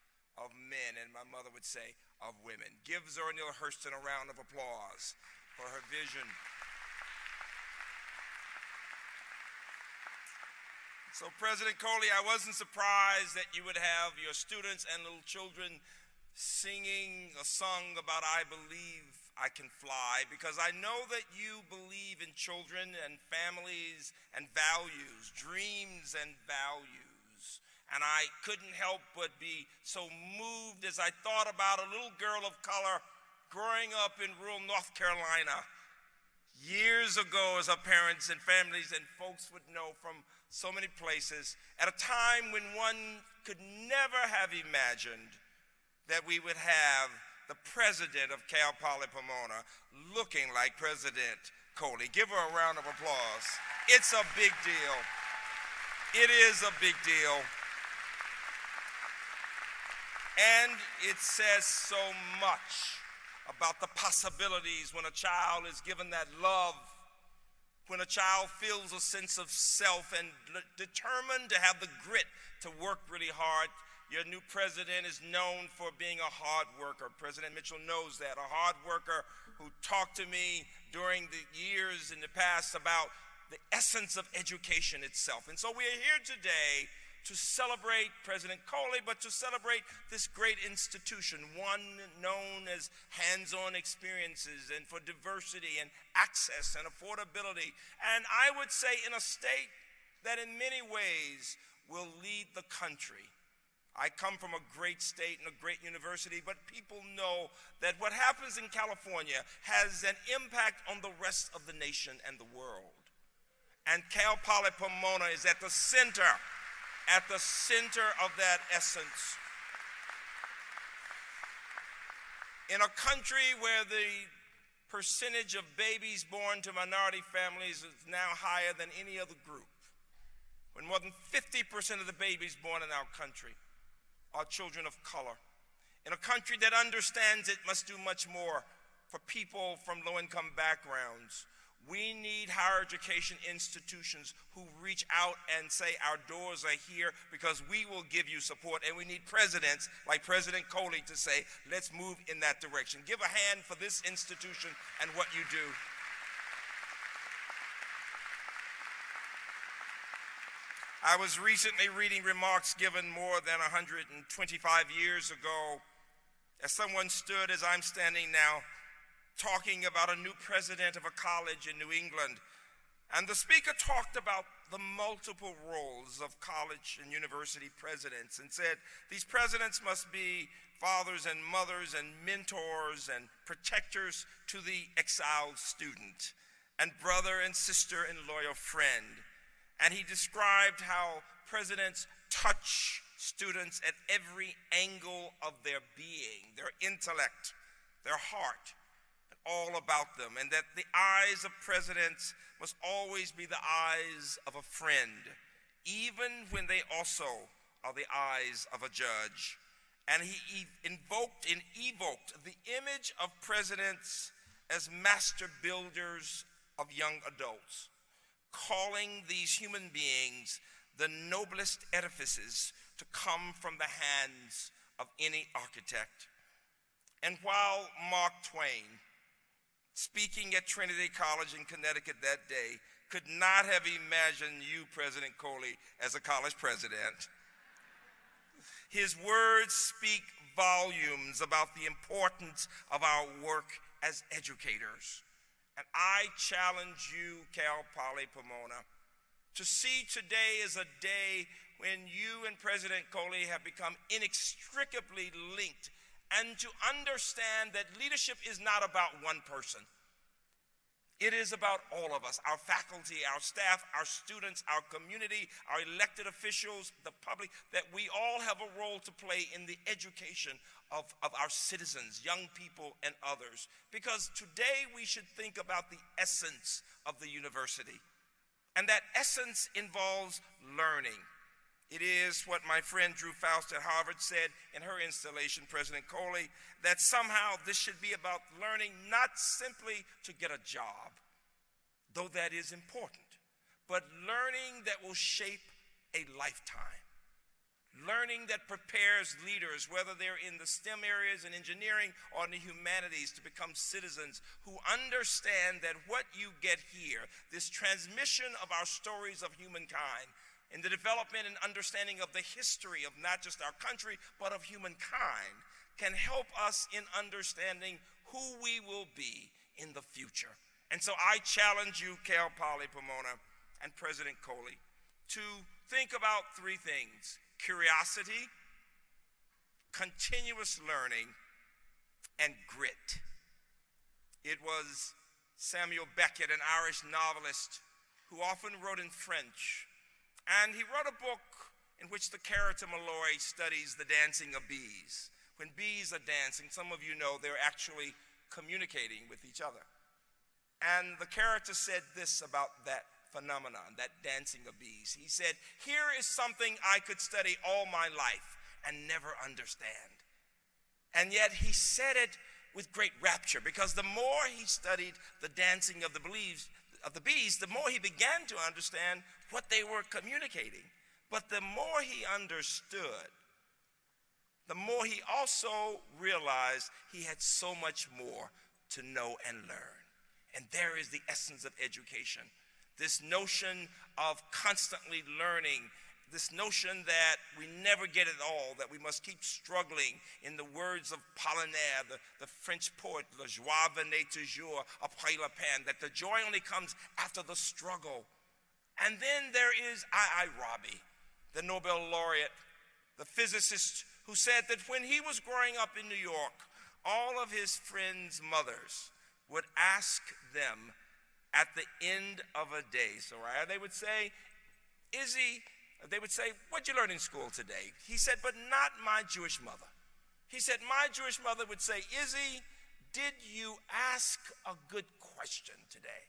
of men, and my mother would say, of women. Give Zora Neale Hurston a round of applause for her vision. So, President Coley, I wasn't surprised that you would have your students and little children singing a song about I Believe I Can Fly, because I know that you believe in children and families and values, dreams and values. And I couldn't help but be so moved as I thought about a little girl of color growing up in rural North Carolina years ago, as her parents and families and folks would know from so many places, at a time when one could never have imagined that we would have the president of Cal Poly Pomona looking like President Coley. Give her a round of applause. It's a big deal. It is a big deal. And it says so much about the possibilities when a child is given that love, when a child feels a sense of self and determined to have the grit to work really hard. Your new president is known for being a hard worker. President Mitchell knows that, a hard worker who talked to me during the years in the past about the essence of education itself. And so we are here today to celebrate President Coley, but to celebrate this great institution, one known as hands-on experiences and for diversity and access and affordability. And I would say in a state that in many ways will lead the country. I come from a great state and a great university, but people know that what happens in California has an impact on the rest of the nation and the world. And Cal Poly Pomona is at the center of that essence. In a country where the percentage of babies born to minority families is now higher than any other group, when more than 50% of the babies born in our country are children of color, in a country that understands it must do much more for people from low-income backgrounds, we need higher education institutions who reach out and say our doors are here because we will give you support, and we need presidents like President Coley to say, let's move in that direction. Give a hand for this institution and what you do. I was recently reading remarks given more than 125 years ago as someone stood, as I'm standing now, talking about a new president of a college in New England. And the speaker talked about the multiple roles of college and university presidents and said these presidents must be fathers and mothers and mentors and protectors to the exiled student and brother and sister and loyal friend. And he described how presidents touch students at every angle of their being, their intellect, their heart, and all about them, and that the eyes of presidents must always be the eyes of a friend, even when they also are the eyes of a judge. And he evoked the image of presidents as master builders of young adults, calling these human beings the noblest edifices to come from the hands of any architect. And while Mark Twain, speaking at Trinity College in Connecticut that day, could not have imagined you, President Coley, as a college president, his words speak volumes about the importance of our work as educators. And I challenge you, Cal Poly Pomona, to see today as a day when you and President Coley have become inextricably linked, and to understand that leadership is not about one person. It is about all of us, our faculty, our staff, our students, our community, our elected officials, the public, that we all have a role to play in the education of our citizens, young people, and others. Because today we should think about the essence of the university. And that essence involves learning. It is what my friend Drew Faust at Harvard said in her installation, President Coley, that somehow this should be about learning not simply to get a job, though that is important, but learning that will shape a lifetime. Learning that prepares leaders, whether they're in the STEM areas and engineering or in the humanities, to become citizens who understand that what you get here, this transmission of our stories of humankind, in the development and understanding of the history of not just our country, but of humankind, can help us in understanding who we will be in the future. And so I challenge you, Cal Poly Pomona and President Coley, to think about three things: curiosity, continuous learning, and grit. It was Samuel Beckett, an Irish novelist who often wrote in French, and he wrote a book in which the character Malloy studies the dancing of bees. When bees are dancing, some of you know they're actually communicating with each other. And the character said this about that phenomenon, that dancing of bees. He said, "Here is something I could study all my life and never understand." And yet he said it with great rapture, because the more he studied the dancing of the bees, the more he began to understand what they were communicating. But the more he understood, the more he also realized he had so much more to know and learn. And there is the essence of education. This notion of constantly learning, this notion that we never get it all, that we must keep struggling. In the words of Apollinaire, the French poet, "La joie venait toujours après la peine," that the joy only comes after the struggle. And then there is I.I. Rabi, the Nobel laureate, the physicist who said that when he was growing up in New York, all of his friends' mothers would ask them at the end of a day, Soraya, they would say, they would say, "What'd you learn in school today?" He said, "But not my Jewish mother." He said, "My Jewish mother would say, 'Izzy, did you ask a good question today?'"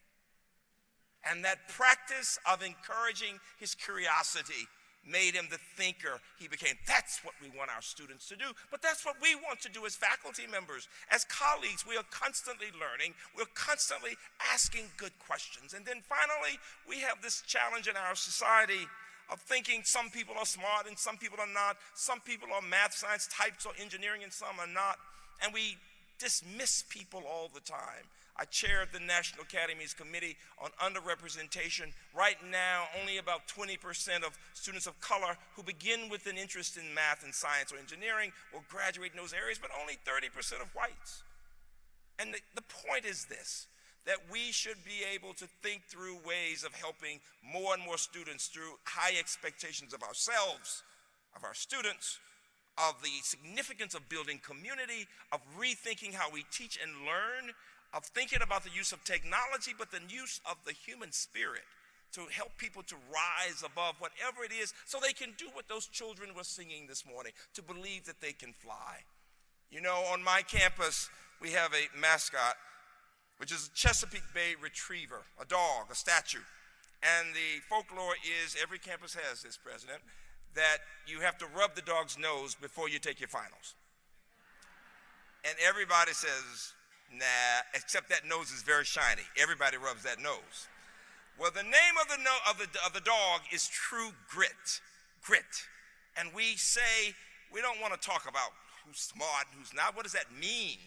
And that practice of encouraging his curiosity made him the thinker he became. That's what we want our students to do, but that's what we want to do as faculty members. As colleagues, we are constantly learning. We're constantly asking good questions. And then finally, we have this challenge in our society of thinking some people are smart and some people are not. Some people are math, science types, or engineering, and some are not. And we dismiss people all the time. I chaired the National Academy's Committee on Underrepresentation. Right now, only about 20% of students of color who begin with an interest in math and science or engineering will graduate in those areas, but only 30% of whites. And the point is this: that we should be able to think through ways of helping more and more students through high expectations of ourselves, of our students, of the significance of building community, of rethinking how we teach and learn, of thinking about the use of technology, but the use of the human spirit to help people to rise above whatever it is so they can do what those children were singing this morning, to believe that they can fly. You know, on my campus, we have a mascot, which is a Chesapeake Bay Retriever, a dog, a statue. And the folklore is, every campus has this, President, that you have to rub the dog's nose before you take your finals. And everybody says, nah, except that nose is very shiny. Everybody rubs that nose. Well, the name of the dog is True Grit, grit. And we say, we don't want to talk about who's smart and who's not. What does that mean?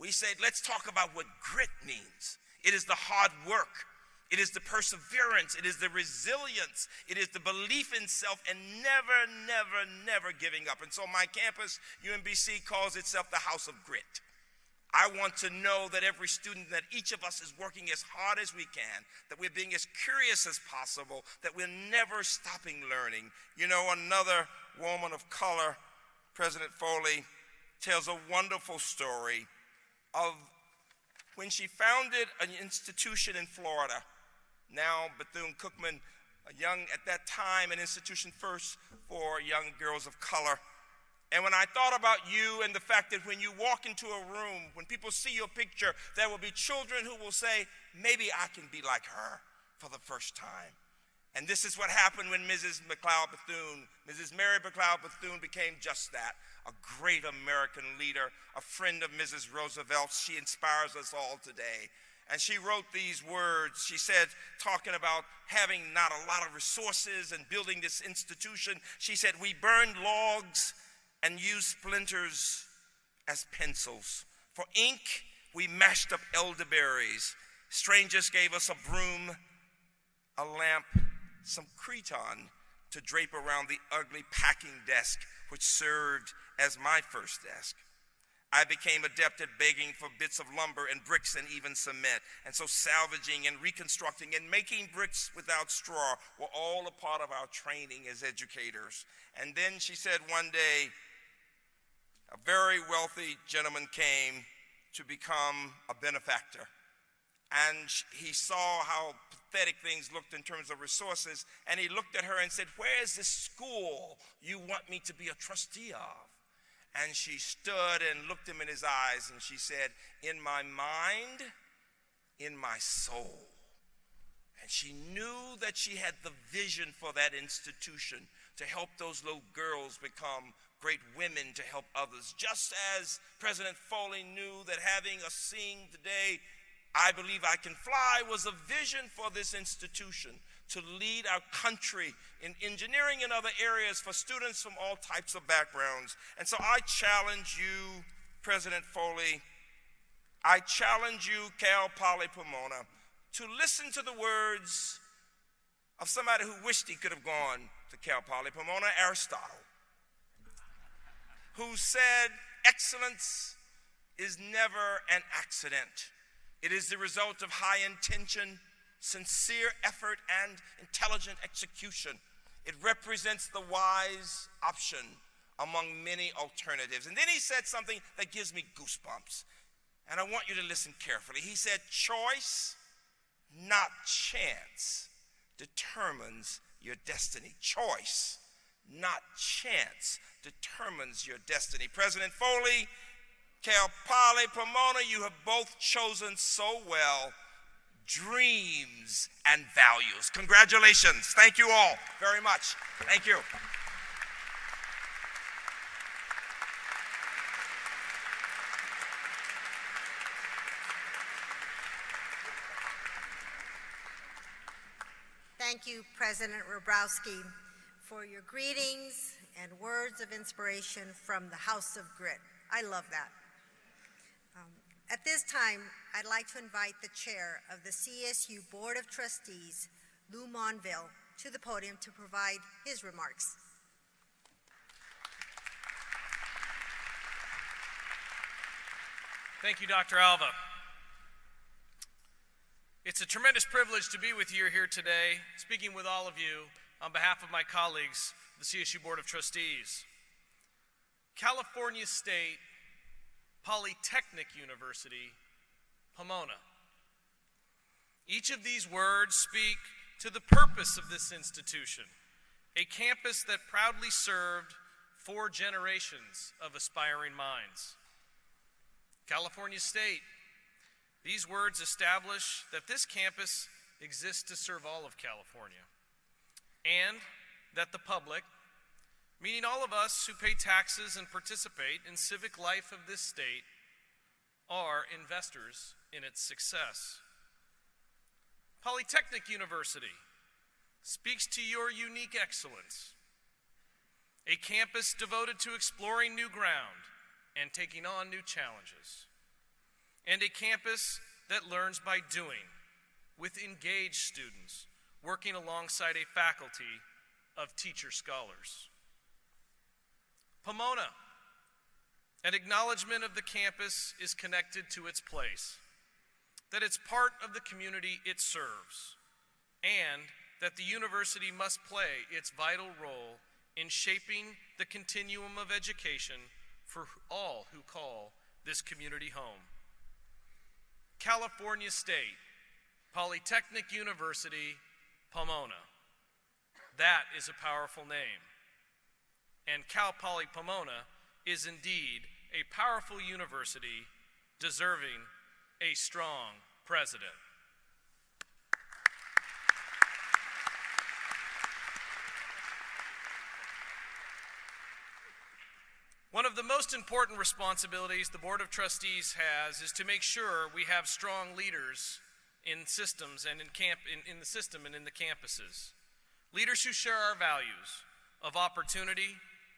We say, let's talk about what grit means. It is the hard work. It is the perseverance. It is the resilience. It is the belief in self and never, never, never giving up. And so my campus, UMBC, calls itself the House of Grit. I want to know that every student, that each of us is working as hard as we can, that we're being as curious as possible, that we're never stopping learning. You know, another woman of color, President Foley, tells a wonderful story of when she founded an institution in Florida, now Bethune-Cookman, at that time, an institution first for young girls of color. And when I thought about you and the fact that when you walk into a room, when people see your picture, there will be children who will say, maybe I can be like her for the first time. And this is what happened when Mrs. McLeod Bethune, Mrs. Mary McLeod Bethune became just that, a great American leader, a friend of Mrs. Roosevelt. She inspires us all today. And she wrote these words. She said, talking about having not a lot of resources and building this institution, she said, we burned logs and used splinters as pencils. For ink, we mashed up elderberries. Strangers gave us a broom, a lamp, some cretonne to drape around the ugly packing desk, which served as my first desk. I became adept at begging for bits of lumber and bricks and even cement. And so salvaging and reconstructing and making bricks without straw were all a part of our training as educators. And then she said one day, a very wealthy gentleman came to become a benefactor. And he saw how pathetic things looked in terms of resources, and he looked at her and said, where is this school you want me to be a trustee of? And she stood and looked him in his eyes, and she said, in my mind, in my soul. And she knew that she had the vision for that institution to help those little girls become great women to help others. Just as President Foley knew that having a Sing Today, I Believe I Can Fly was a vision for this institution to lead our country in engineering and other areas for students from all types of backgrounds. And so I challenge you, President Foley, I challenge you, Cal Poly Pomona, to listen to the words of somebody who wished he could have gone to Cal Poly Pomona, Aristotle, who said, excellence is never an accident. It is the result of high intention, sincere effort, and intelligent execution. It represents the wise option among many alternatives. And then he said something that gives me goosebumps. And I want you to listen carefully. He said, choice, not chance, determines your destiny. Choice, not chance, determines your destiny. President Foley, Cal Poly Pomona, you have both chosen so well dreams and values. Congratulations. Thank you all very much. Thank you. Thank you, President Hrabowski, for your greetings and words of inspiration from the House of Grit. I love that. At this time, I'd like to invite the chair of the CSU Board of Trustees, Lou Monville, to the podium to provide his remarks. Thank you, Dr. Alva. It's a tremendous privilege to be with you here today, speaking with all of you on behalf of my colleagues, the CSU Board of Trustees. California State Polytechnic University, Pomona. Each of these words speak to the purpose of this institution, a campus that proudly served 4 generations of aspiring minds. California State. These words establish that this campus exists to serve all of California, and that the public, meaning all of us who pay taxes and participate in civic life of this state, are investors in its success. Polytechnic University speaks to your unique excellence, a campus devoted to exploring new ground and taking on new challenges, and a campus that learns by doing, with engaged students working alongside a faculty of teacher scholars. Pomona, an acknowledgement of the campus is connected to its place, that it's part of the community it serves, and that the university must play its vital role in shaping the continuum of education for all who call this community home. California State Polytechnic University, Pomona. That is a powerful name. And Cal Poly Pomona is indeed a powerful university deserving a strong president. One of the most important responsibilities the Board of Trustees has is to make sure we have strong leaders in systems and in the system and in the campuses. Leaders who share our values of opportunity,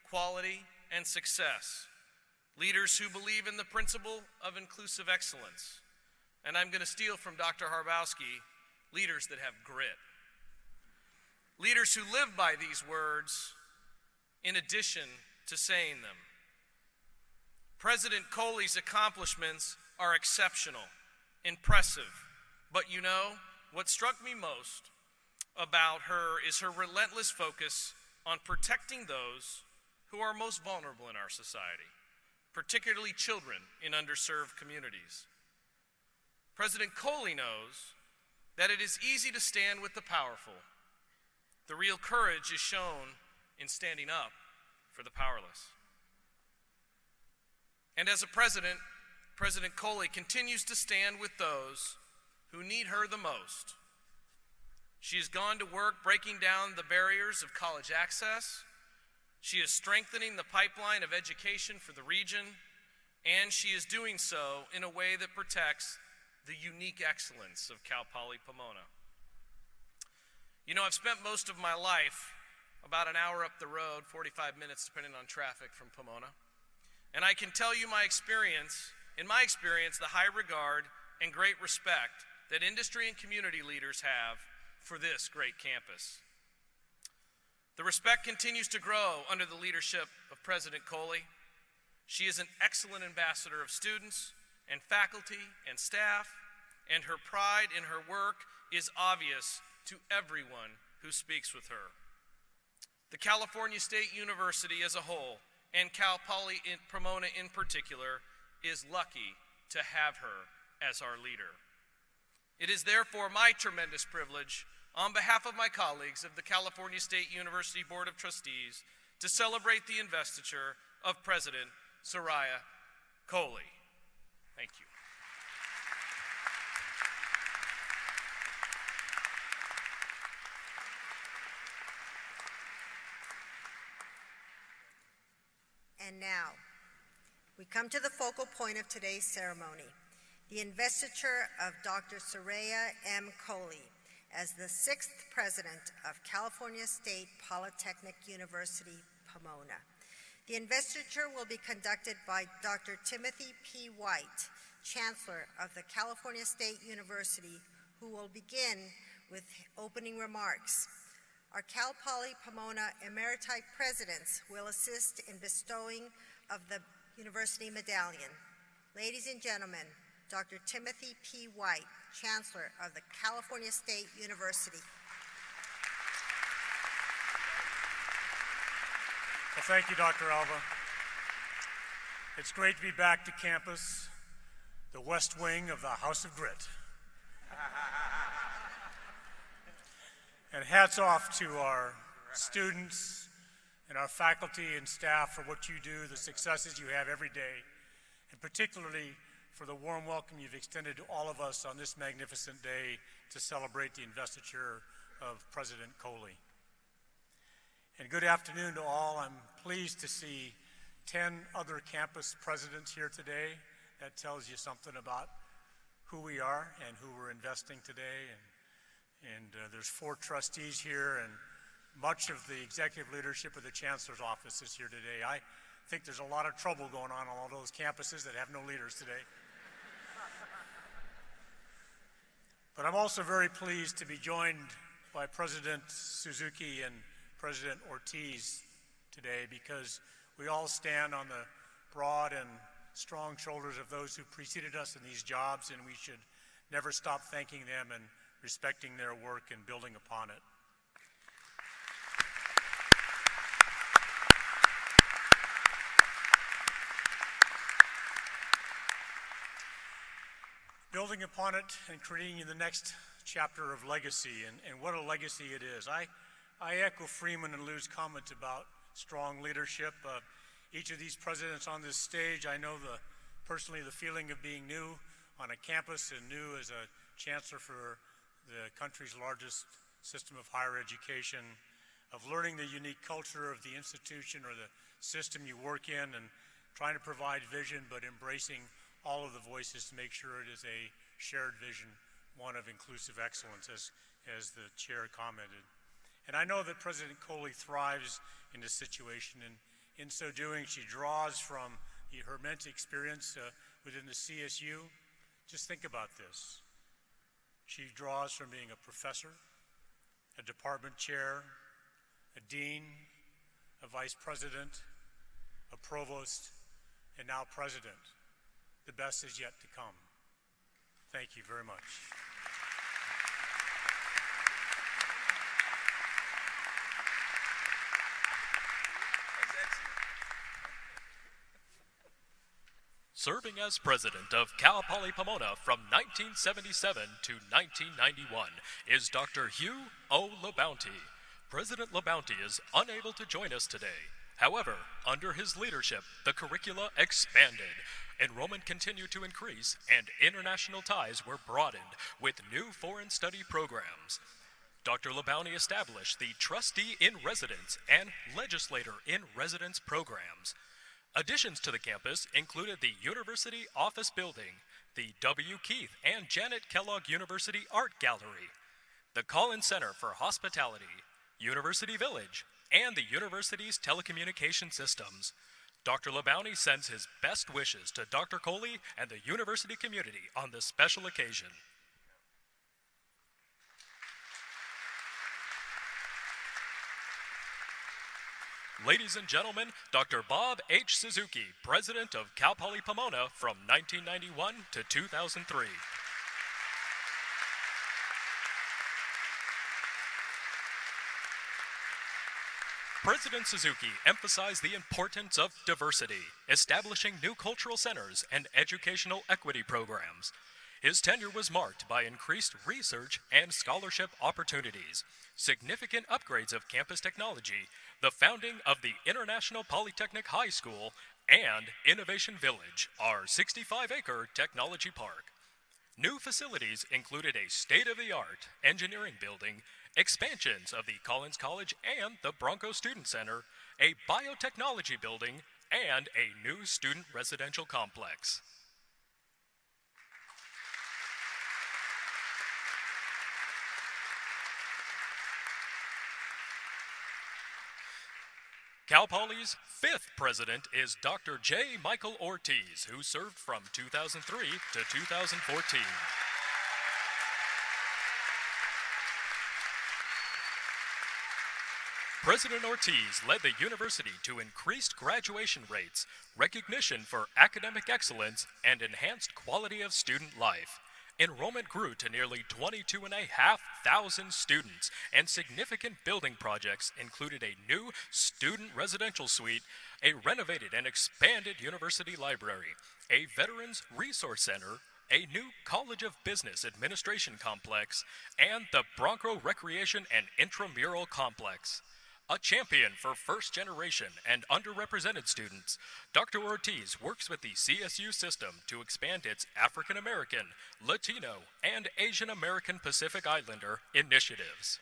quality, and success. Leaders who believe in the principle of inclusive excellence. And I'm going to steal from Dr. Harbowski, leaders that have grit. Leaders who live by these words in addition to saying them. President Coley's accomplishments are exceptional, impressive, but you know, what struck me most about her is her relentless focus on protecting those who are most vulnerable in our society, particularly children in underserved communities. President Coley knows that it is easy to stand with the powerful. The real courage is shown in standing up for the powerless. And as a president, President Coley continues to stand with those who need her the most. She has gone to work breaking down the barriers of college access. She is strengthening the pipeline of education for the region, and she is doing so in a way that protects the unique excellence of Cal Poly Pomona. You know, I've spent most of my life about an hour up the road, 45 minutes depending on traffic from Pomona. And I can tell you in my experience, the high regard and great respect that industry and community leaders have for this great campus. The respect continues to grow under the leadership of President Coley. She is an excellent ambassador of students and faculty and staff, and her pride in her work is obvious to everyone who speaks with her. The California State University as a whole, and Cal Poly Pomona in particular, is lucky to have her as our leader. It is therefore my tremendous privilege, on behalf of my colleagues of the California State University Board of Trustees, to celebrate the investiture of President Soraya Coley. Thank you. And now, we come to the focal point of today's ceremony, the investiture of Dr. Soraya M. Coley as the 6th President of California State Polytechnic University, Pomona. The investiture will be conducted by Dr. Timothy P. White, Chancellor of the California State University, who will begin with opening remarks. Our Cal Poly Pomona Emeriti Presidents will assist in bestowing of the University Medallion. Ladies and gentlemen, Dr. Timothy P. White, Chancellor of the California State University. Well, thank you, Dr. Alva. It's great to be back to campus, the West Wing of the House of Grit. And hats off to our students and our faculty and staff for what you do, the successes you have every day, and particularly for the warm welcome you've extended to all of us on this magnificent day to celebrate the investiture of President Coley. And good afternoon to all. I'm pleased to see 10 other campus presidents here today. That tells you something about who we are and who we're investing today. And there's 4 trustees here, and much of the executive leadership of the Chancellor's office is here today. I think there's a lot of trouble going on all those campuses that have no leaders today. But I'm also very pleased to be joined by President Suzuki and President Ortiz today, because we all stand on the broad and strong shoulders of those who preceded us in these jobs, and we should never stop thanking them and respecting their work and building upon it. Building upon it and creating the next chapter of legacy, and what a legacy it is. I echo Freeman and Lou's comment about strong leadership. Each of these presidents on this stage, I know personally the feeling of being new on a campus and new as a chancellor for the country's largest system of higher education, of learning the unique culture of the institution or the system you work in, and trying to provide vision but embracing all of the voices to make sure it is a shared vision, one of inclusive excellence, as the chair commented. And I know that President Coley thrives in this situation, and in so doing, she draws from her immense experience within the CSU. Just think about this. She draws from being a professor, a department chair, a dean, a vice president, a provost, and now president. The best is yet to come. Thank you very much. Serving as president of Cal Poly Pomona from 1977 to 1991 is Dr. Hugh O. LaBounty. President LaBounty is unable to join us today. However, under his leadership, the curricula expanded, enrollment continued to increase, and international ties were broadened with new foreign study programs. Dr. LaBounty established the Trustee in Residence and Legislator in Residence programs. Additions to the campus included the University Office Building, the W. Keith and Janet Kellogg University Art Gallery, the Collins Center for Hospitality, University Village, and the university's telecommunication systems. Dr. LaBounty sends his best wishes to Dr. Coley and the university community on this special occasion. Ladies and gentlemen, Dr. Bob H. Suzuki, President of Cal Poly Pomona from 1991 to 2003. President Suzuki emphasized the importance of diversity, establishing new cultural centers and educational equity programs. His tenure was marked by increased research and scholarship opportunities, significant upgrades of campus technology, the founding of the International Polytechnic High School, and Innovation Village, our 65-acre technology park. New facilities included a state-of-the-art engineering building, expansions of the Collins College and the Bronco Student Center, a biotechnology building, and a new student residential complex. Cal Poly's 5th president is Dr. J. Michael Ortiz, who served from 2003 to 2014. President Ortiz led the university to increased graduation rates, recognition for academic excellence, and enhanced quality of student life. Enrollment grew to nearly 22,500 students, and significant building projects included a new student residential suite, a renovated and expanded university library, a Veterans Resource Center, a new College of Business Administration complex, and the Bronco Recreation and Intramural Complex. A champion for first-generation and underrepresented students, Dr. Ortiz works with the CSU system to expand its African American, Latino, and Asian American Pacific Islander initiatives.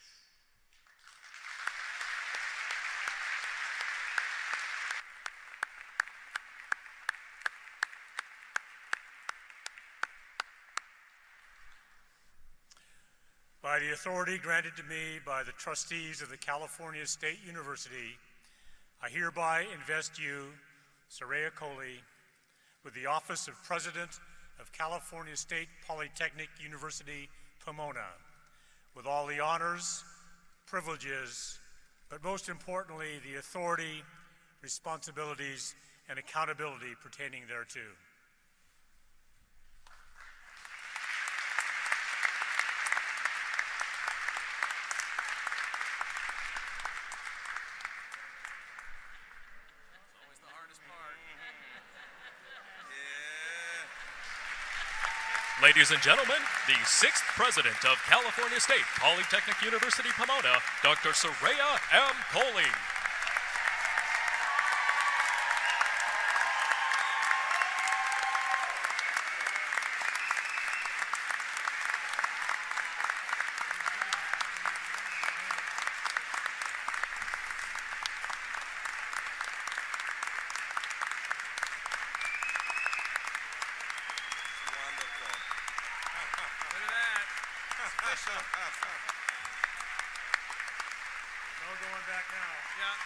By the authority granted to me by the trustees of the California State University, I hereby invest you, Soraya Coley, with the office of President of California State Polytechnic University, Pomona, with all the honors, privileges, but most importantly, the authority, responsibilities, and accountability pertaining thereto. Ladies and gentlemen, the 6th President of California State Polytechnic University, Pomona, Dr. Soraya M. Coley. No going back now. Yeah.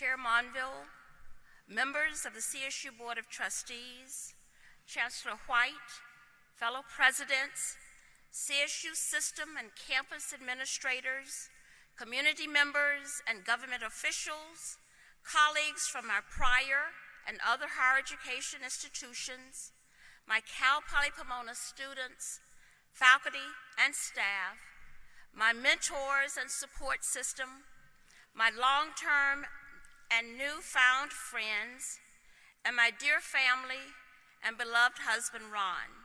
Chair Monville, members of the CSU Board of Trustees, Chancellor White, fellow presidents, CSU system and campus administrators, community members and government officials, colleagues from our prior and other higher education institutions, my Cal Poly Pomona students, faculty and staff, my mentors and support system, my long-term and newfound friends, and my dear family and beloved husband, Ron.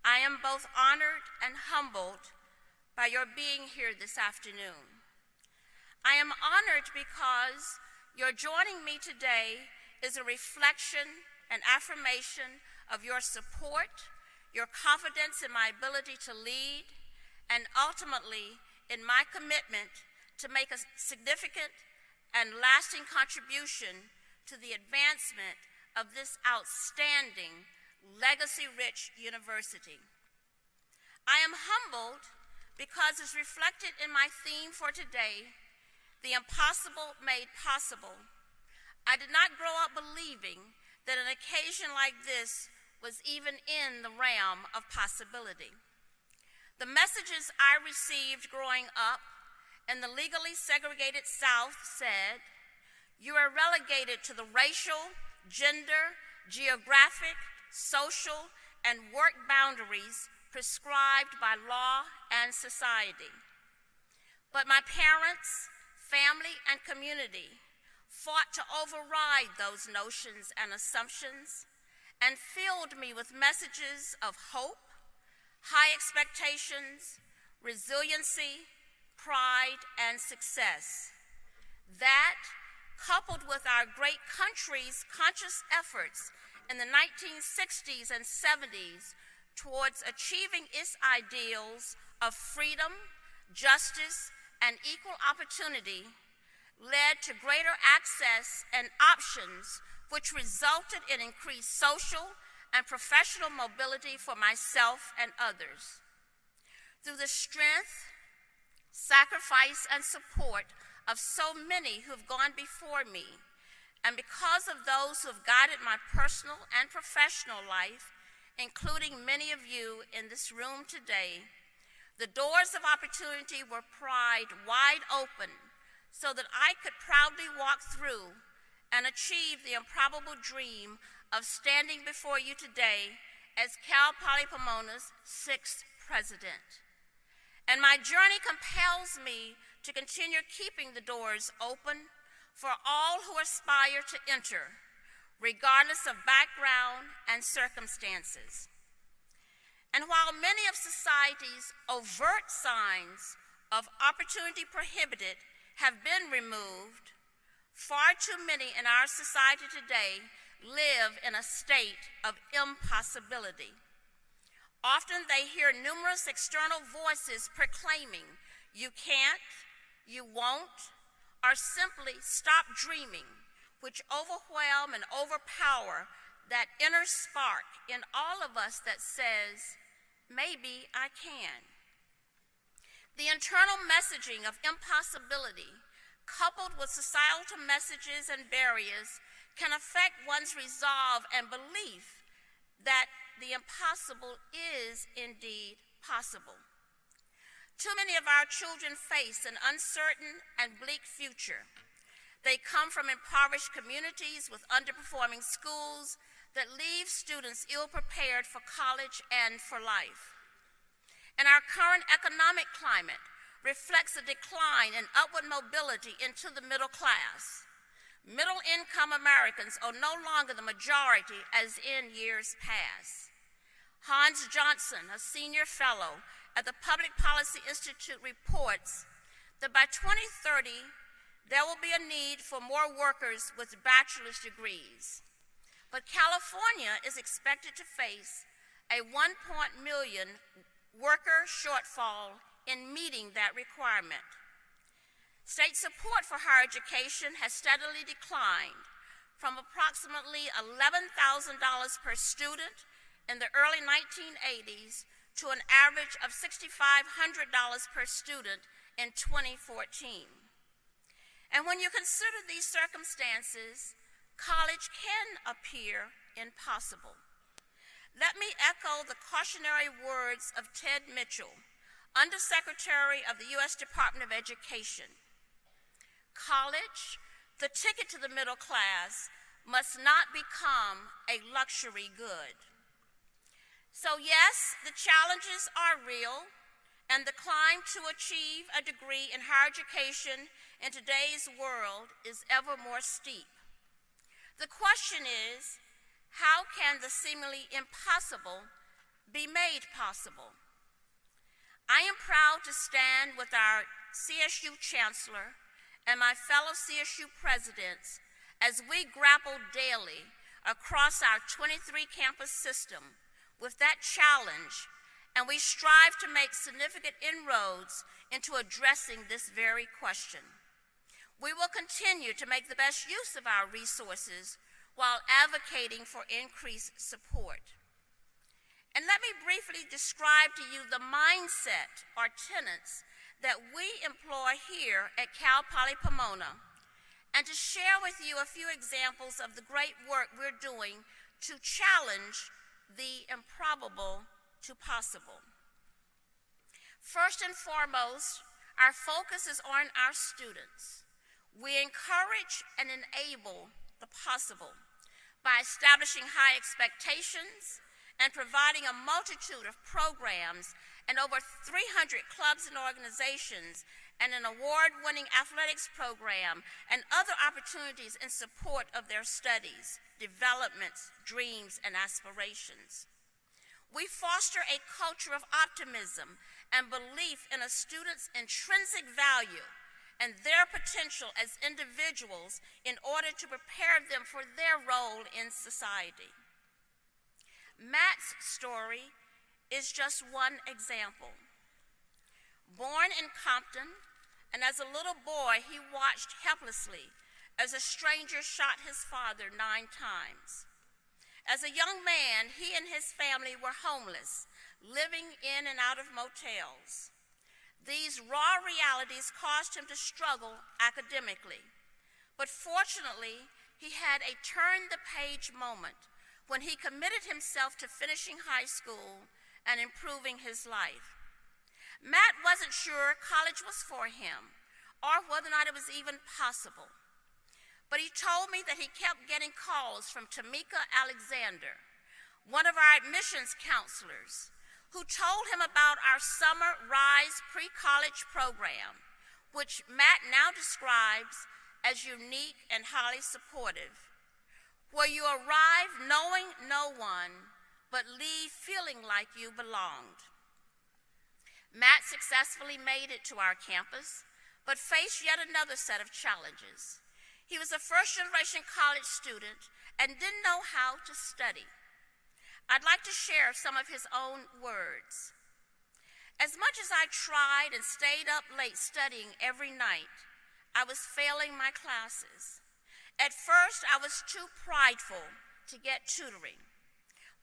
I am both honored and humbled by your being here this afternoon. I am honored because your joining me today is a reflection and affirmation of your support, your confidence in my ability to lead, and ultimately in my commitment to make a significant and lasting contribution to the advancement of this outstanding, legacy-rich university. I am humbled because, as reflected in my theme for today, the impossible made possible. I did not grow up believing that an occasion like this was even in the realm of possibility. The messages I received growing up in the legally segregated South said, "You are relegated to the racial, gender, geographic, social, and work boundaries prescribed by law and society." But my parents, family, and community fought to override those notions and assumptions and filled me with messages of hope, high expectations, resiliency, pride, and success. That, coupled with our great country's conscious efforts in the 1960s and 70s towards achieving its ideals of freedom, justice, and equal opportunity, led to greater access and options, which resulted in increased social and professional mobility for myself and others. Through the strength, sacrifice, and support of so many who have gone before me, and because of those who have guided my personal and professional life, including many of you in this room today, the doors of opportunity were pried wide open so that I could proudly walk through and achieve the improbable dream of standing before you today as Cal Poly Pomona's 6th president. And my journey compels me to continue keeping the doors open for all who aspire to enter, regardless of background and circumstances. And while many of society's overt signs of opportunity prohibited have been removed, far too many in our society today live in a state of impossibility. Often they hear numerous external voices proclaiming, "You can't, you won't," or simply "stop dreaming," which overwhelm and overpower that inner spark in all of us that says, "Maybe I can." The internal messaging of impossibility, coupled with societal messages and barriers, can affect one's resolve and belief that the impossible is indeed possible. Too many of our children face an uncertain and bleak future. They come from impoverished communities with underperforming schools that leave students ill-prepared for college and for life. And our current economic climate reflects a decline in upward mobility into the middle class. Middle-income Americans are no longer the majority as in years past. Hans Johnson, a senior fellow at the Public Policy Institute, reports that by 2030, there will be a need for more workers with bachelor's degrees. But California is expected to face a 1 million worker shortfall in meeting that requirement. State support for higher education has steadily declined from approximately $11,000 per student in the early 1980s to an average of $6,500 per student in 2014. And when you consider these circumstances, college can appear impossible. Let me echo the cautionary words of Ted Mitchell, Undersecretary of the U.S. Department of Education. College, the ticket to the middle class, must not become a luxury good. So yes, the challenges are real, and the climb to achieve a degree in higher education in today's world is ever more steep. The question is, how can the seemingly impossible be made possible? I am proud to stand with our CSU Chancellor and my fellow CSU presidents as we grapple daily across our 23-campus system with that challenge, and we strive to make significant inroads into addressing this very question. We will continue to make the best use of our resources while advocating for increased support. And let me briefly describe to you the mindset or tenets that we employ here at Cal Poly Pomona, and to share with you a few examples of the great work we're doing to challenge the improbable to possible. First and foremost, our focus is on our students. We encourage and enable the possible by establishing high expectations and providing a multitude of programs and over 300 clubs and organizations and an award-winning athletics program and other opportunities in support of their studies, developments, dreams, and aspirations. We foster a culture of optimism and belief in a student's intrinsic value and their potential as individuals in order to prepare them for their role in society. Matt's story is just one example. Born in Compton, and as a little boy, he watched helplessly as a stranger shot his father 9 times. As a young man, he and his family were homeless, living in and out of motels. These raw realities caused him to struggle academically, but fortunately, he had a turn-the-page moment when he committed himself to finishing high school and improving his life. Matt wasn't sure college was for him or whether or not it was even possible, but he told me that he kept getting calls from Tamika Alexander, one of our admissions counselors, who told him about our Summer Rise pre-college program, which Matt now describes as unique and highly supportive, where you arrive knowing no one, but leave feeling like you belonged. Matt successfully made it to our campus, but faced yet another set of challenges. He was a first-generation college student and didn't know how to study. I'd like to share some of his own words. As much as I tried and stayed up late studying every night, I was failing my classes. At first, I was too prideful to get tutoring,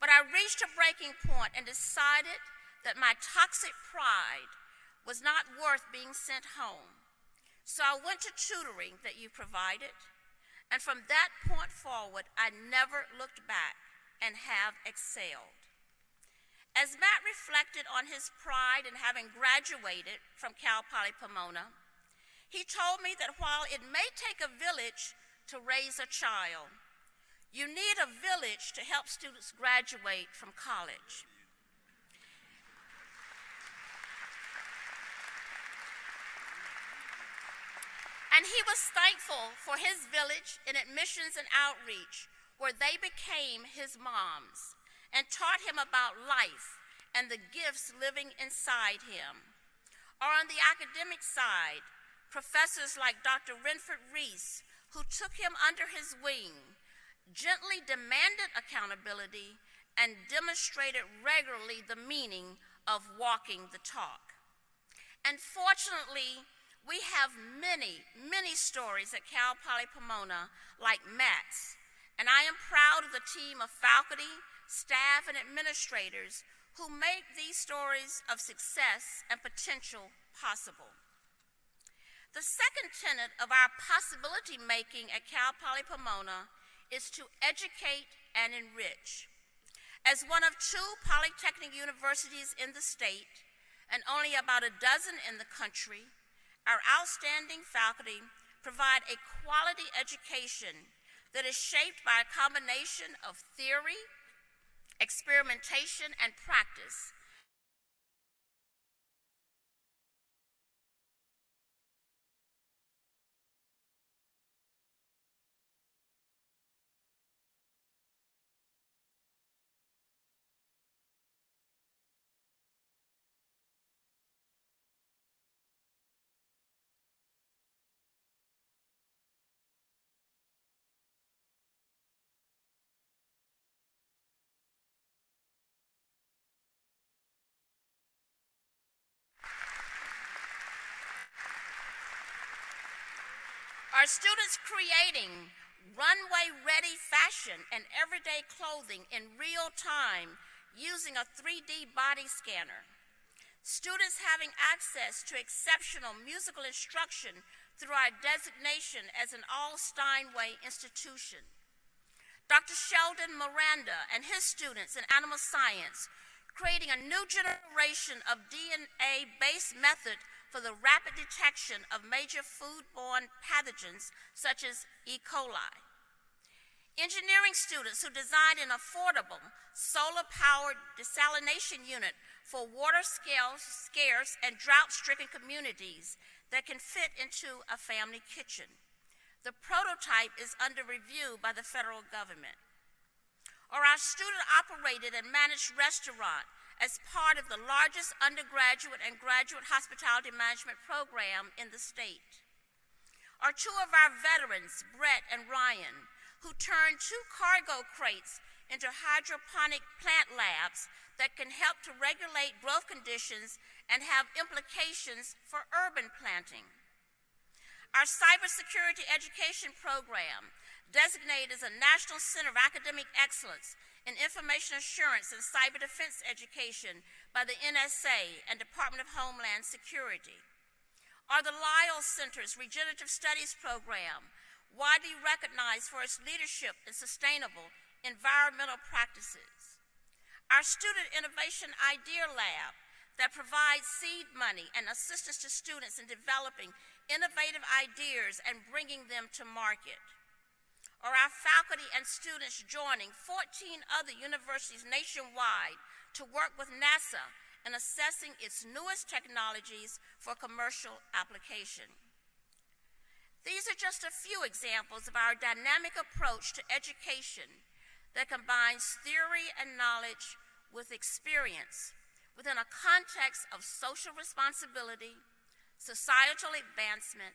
but I reached a breaking point and decided that my toxic pride was not worth being sent home. So I went to tutoring that you provided, and from that point forward, I never looked back and have excelled. As Matt reflected on his pride in having graduated from Cal Poly Pomona, he told me that while it may take a village to raise a child, you need a village to help students graduate from college. And he was thankful for his village in admissions and outreach, where they became his moms and taught him about life and the gifts living inside him. Or on the academic side, professors like Dr. Renford Reese, who took him under his wing, gently demanded accountability and demonstrated regularly the meaning of walking the talk. And fortunately, we have many, many stories at Cal Poly Pomona like Matt's, and I am proud of the team of faculty, staff, and administrators who make these stories of success and potential possible. The second tenet of our possibility making at Cal Poly Pomona is to educate and enrich. As one of 2 polytechnic universities in the state, and only about a dozen in the country, our outstanding faculty provide a quality education that is shaped by a combination of theory, experimentation, and practice. Our students creating runway-ready fashion and everyday clothing in real time using a 3D body scanner. Students having access to exceptional musical instruction through our designation as an all-Steinway institution. Dr. Sheldon Miranda and his students in animal science creating a new generation of DNA-based method for the rapid detection of major foodborne pathogens such as E. coli. Engineering students who designed an affordable solar-powered desalination unit for water-scarce and drought-stricken communities that can fit into a family kitchen. The prototype is under review by the federal government. Or our student-operated and managed restaurant as part of the largest undergraduate and graduate hospitality management program in the state. Or 2 of our veterans, Brett and Ryan, who turned 2 cargo crates into hydroponic plant labs that can help to regulate growth conditions and have implications for urban planting. Our cybersecurity education program, designated as a National Center of Academic Excellence in Information Assurance and Cyber Defense Education by the NSA and Department of Homeland Security. Or the Lyle Center's Regenerative Studies program, widely recognized for its leadership in sustainable environmental practices. Our Student Innovation Idea Lab that provides seed money and assistance to students in developing innovative ideas and bringing them to market. Or our faculty and students joining 14 other universities nationwide to work with NASA in assessing its newest technologies for commercial application. These are just a few examples of our dynamic approach to education that combines theory and knowledge with experience within a context of social responsibility, societal advancement,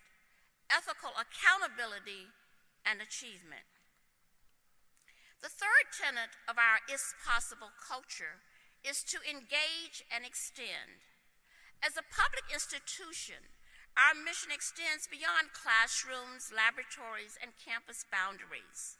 ethical accountability, and achievement. The third tenet of our It's Possible culture is to engage and extend. As a public institution, our mission extends beyond classrooms, laboratories, and campus boundaries.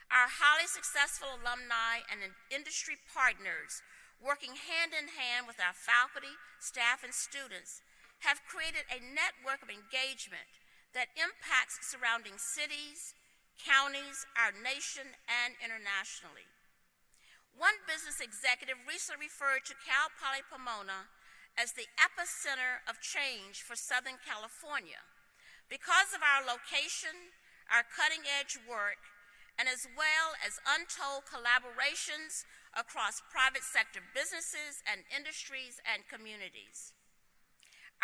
Our highly successful alumni and industry partners, working hand in hand with our faculty, staff, and students, have created a network of engagement that impacts surrounding cities, counties, our nation, and internationally. One business executive recently referred to Cal Poly Pomona as the epicenter of change for Southern California because of our location, our cutting-edge work, and as well as untold collaborations across private sector businesses and industries and communities.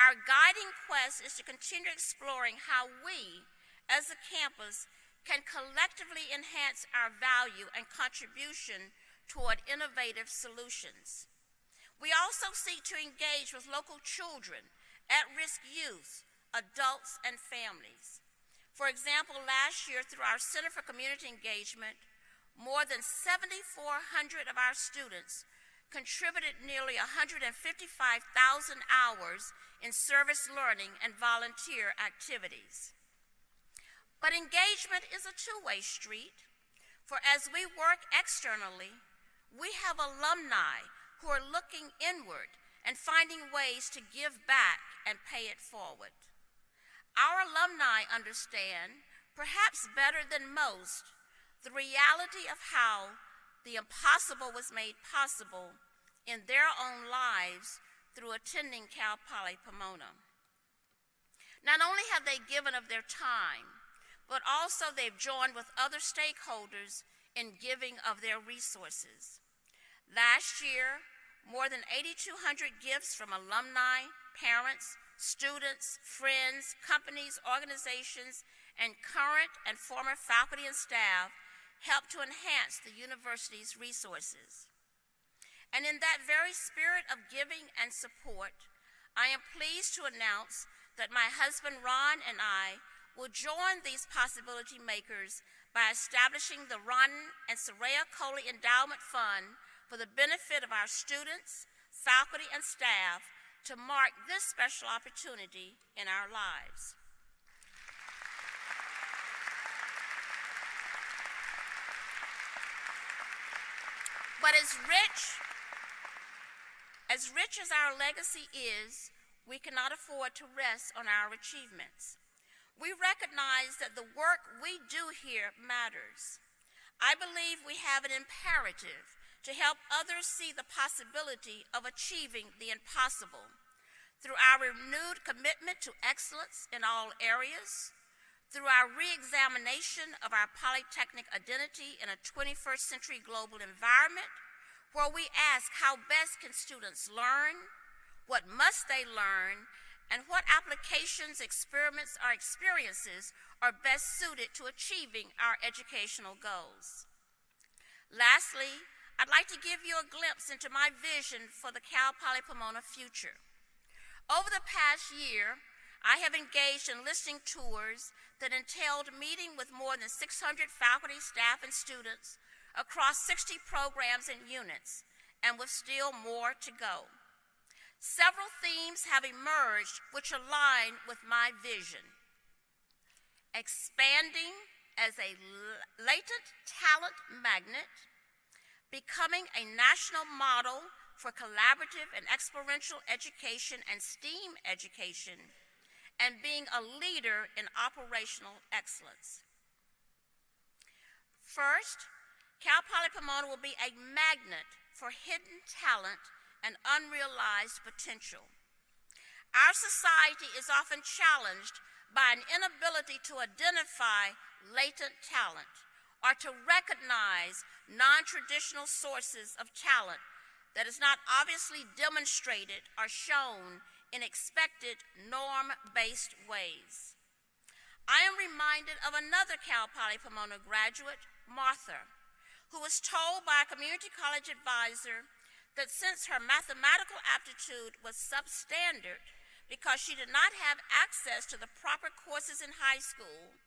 Our guiding quest is to continue exploring how we, as a campus, can collectively enhance our value and contribution toward innovative solutions. We also seek to engage with local children, at-risk youth, adults, and families. For example, last year through our Center for Community Engagement, more than 7,400 of our students contributed nearly 155,000 hours in service learning and volunteer activities. But engagement is a two-way street, for as we work externally, we have alumni who are looking inward and finding ways to give back and pay it forward. Our alumni understand, perhaps better than most, the reality of how the impossible was made possible in their own lives through attending Cal Poly Pomona. Not only have they given of their time, but also they've joined with other stakeholders in giving of their resources. Last year, more than 8,200 gifts from alumni, parents, students, friends, companies, organizations, and current and former faculty and staff helped to enhance the university's resources. And in that very spirit of giving and support, I am pleased to announce that my husband Ron and I will join these possibility makers by establishing the Ron and Soraya Coley Endowment Fund for the benefit of our students, faculty, and staff to mark this special opportunity in our lives. But as rich as our legacy is, we cannot afford to rest on our achievements. We recognize that the work we do here matters. I believe we have an imperative to help others see the possibility of achieving the impossible through our renewed commitment to excellence in all areas, through our re-examination of our polytechnic identity in a 21st century global environment, where we ask how best can students learn, what must they learn, and what applications, experiments, or experiences are best suited to achieving our educational goals. Lastly, I'd like to give you a glimpse into my vision for the Cal Poly Pomona future. Over the past year, I have engaged in listening tours that entailed meeting with more than 600 faculty, staff, and students across 60 programs and units, and with still more to go. Several themes have emerged which align with my vision. Expanding as a latent talent magnet, becoming a national model for collaborative and experiential education and STEAM education, and being a leader in operational excellence. First, Cal Poly Pomona will be a magnet for hidden talent and unrealized potential. Our society is often challenged by an inability to identify latent talent or to recognize non-traditional sources of talent that is not obviously demonstrated or shown in expected norm-based ways. I am reminded of another Cal Poly Pomona graduate, Martha, who was told by a community college advisor that since her mathematical aptitude was substandard because she did not have access to the proper courses in high school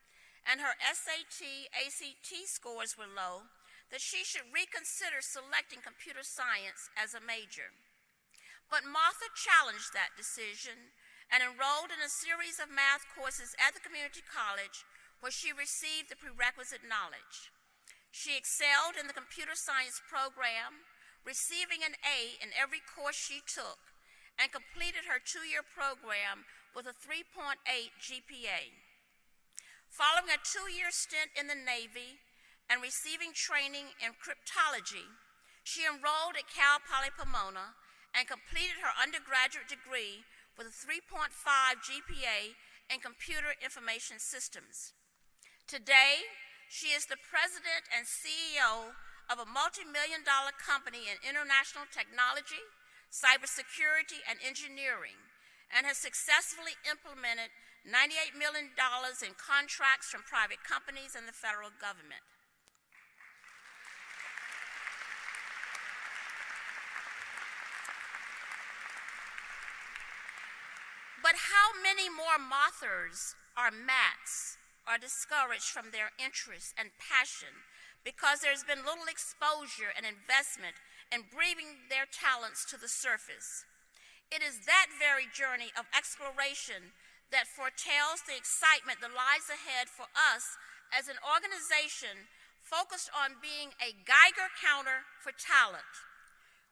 and her SAT, ACT scores were low, that she should reconsider selecting computer science as a major. But Martha challenged that decision and enrolled in a series of math courses at the community college where she received the prerequisite knowledge. She excelled in the computer science program, receiving an A in every course she took, and completed her 2-year program with a 3.8 GPA. Following a 2-year stint in the Navy and receiving training in cryptology, she enrolled at Cal Poly Pomona and completed her undergraduate degree with a 3.5 GPA in computer information systems. Today, she is the president and CEO of a multi-million-dollar company in international technology, cybersecurity, and engineering, and has successfully implemented $98 million in contracts from private companies and the federal government. But how many more Marthas or Matts are discouraged from their interest and passion because there's been little exposure and investment in bringing their talents to the surface? It is that very journey of exploration that foretells the excitement that lies ahead for us as an organization focused on being a Geiger counter for talent.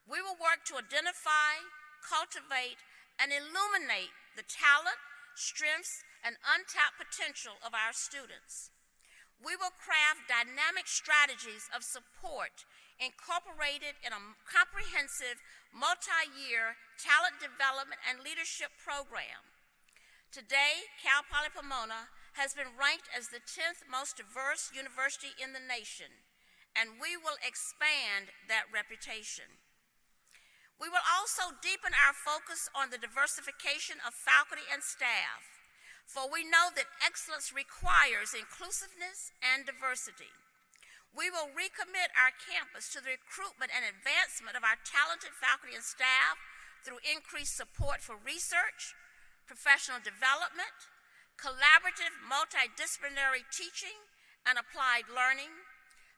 We will work to identify, cultivate, and illuminate the talent, strengths, and untapped potential of our students. We will craft dynamic strategies of support incorporated in a comprehensive multi-year talent development and leadership program. Today, Cal Poly Pomona has been ranked as the 10th most diverse university in the nation, and we will expand that reputation. We will also deepen our focus on the diversification of faculty and staff, for we know that excellence requires inclusiveness and diversity. We will recommit our campus to the recruitment and advancement of our talented faculty and staff through increased support for research, professional development, collaborative multidisciplinary teaching and applied learning,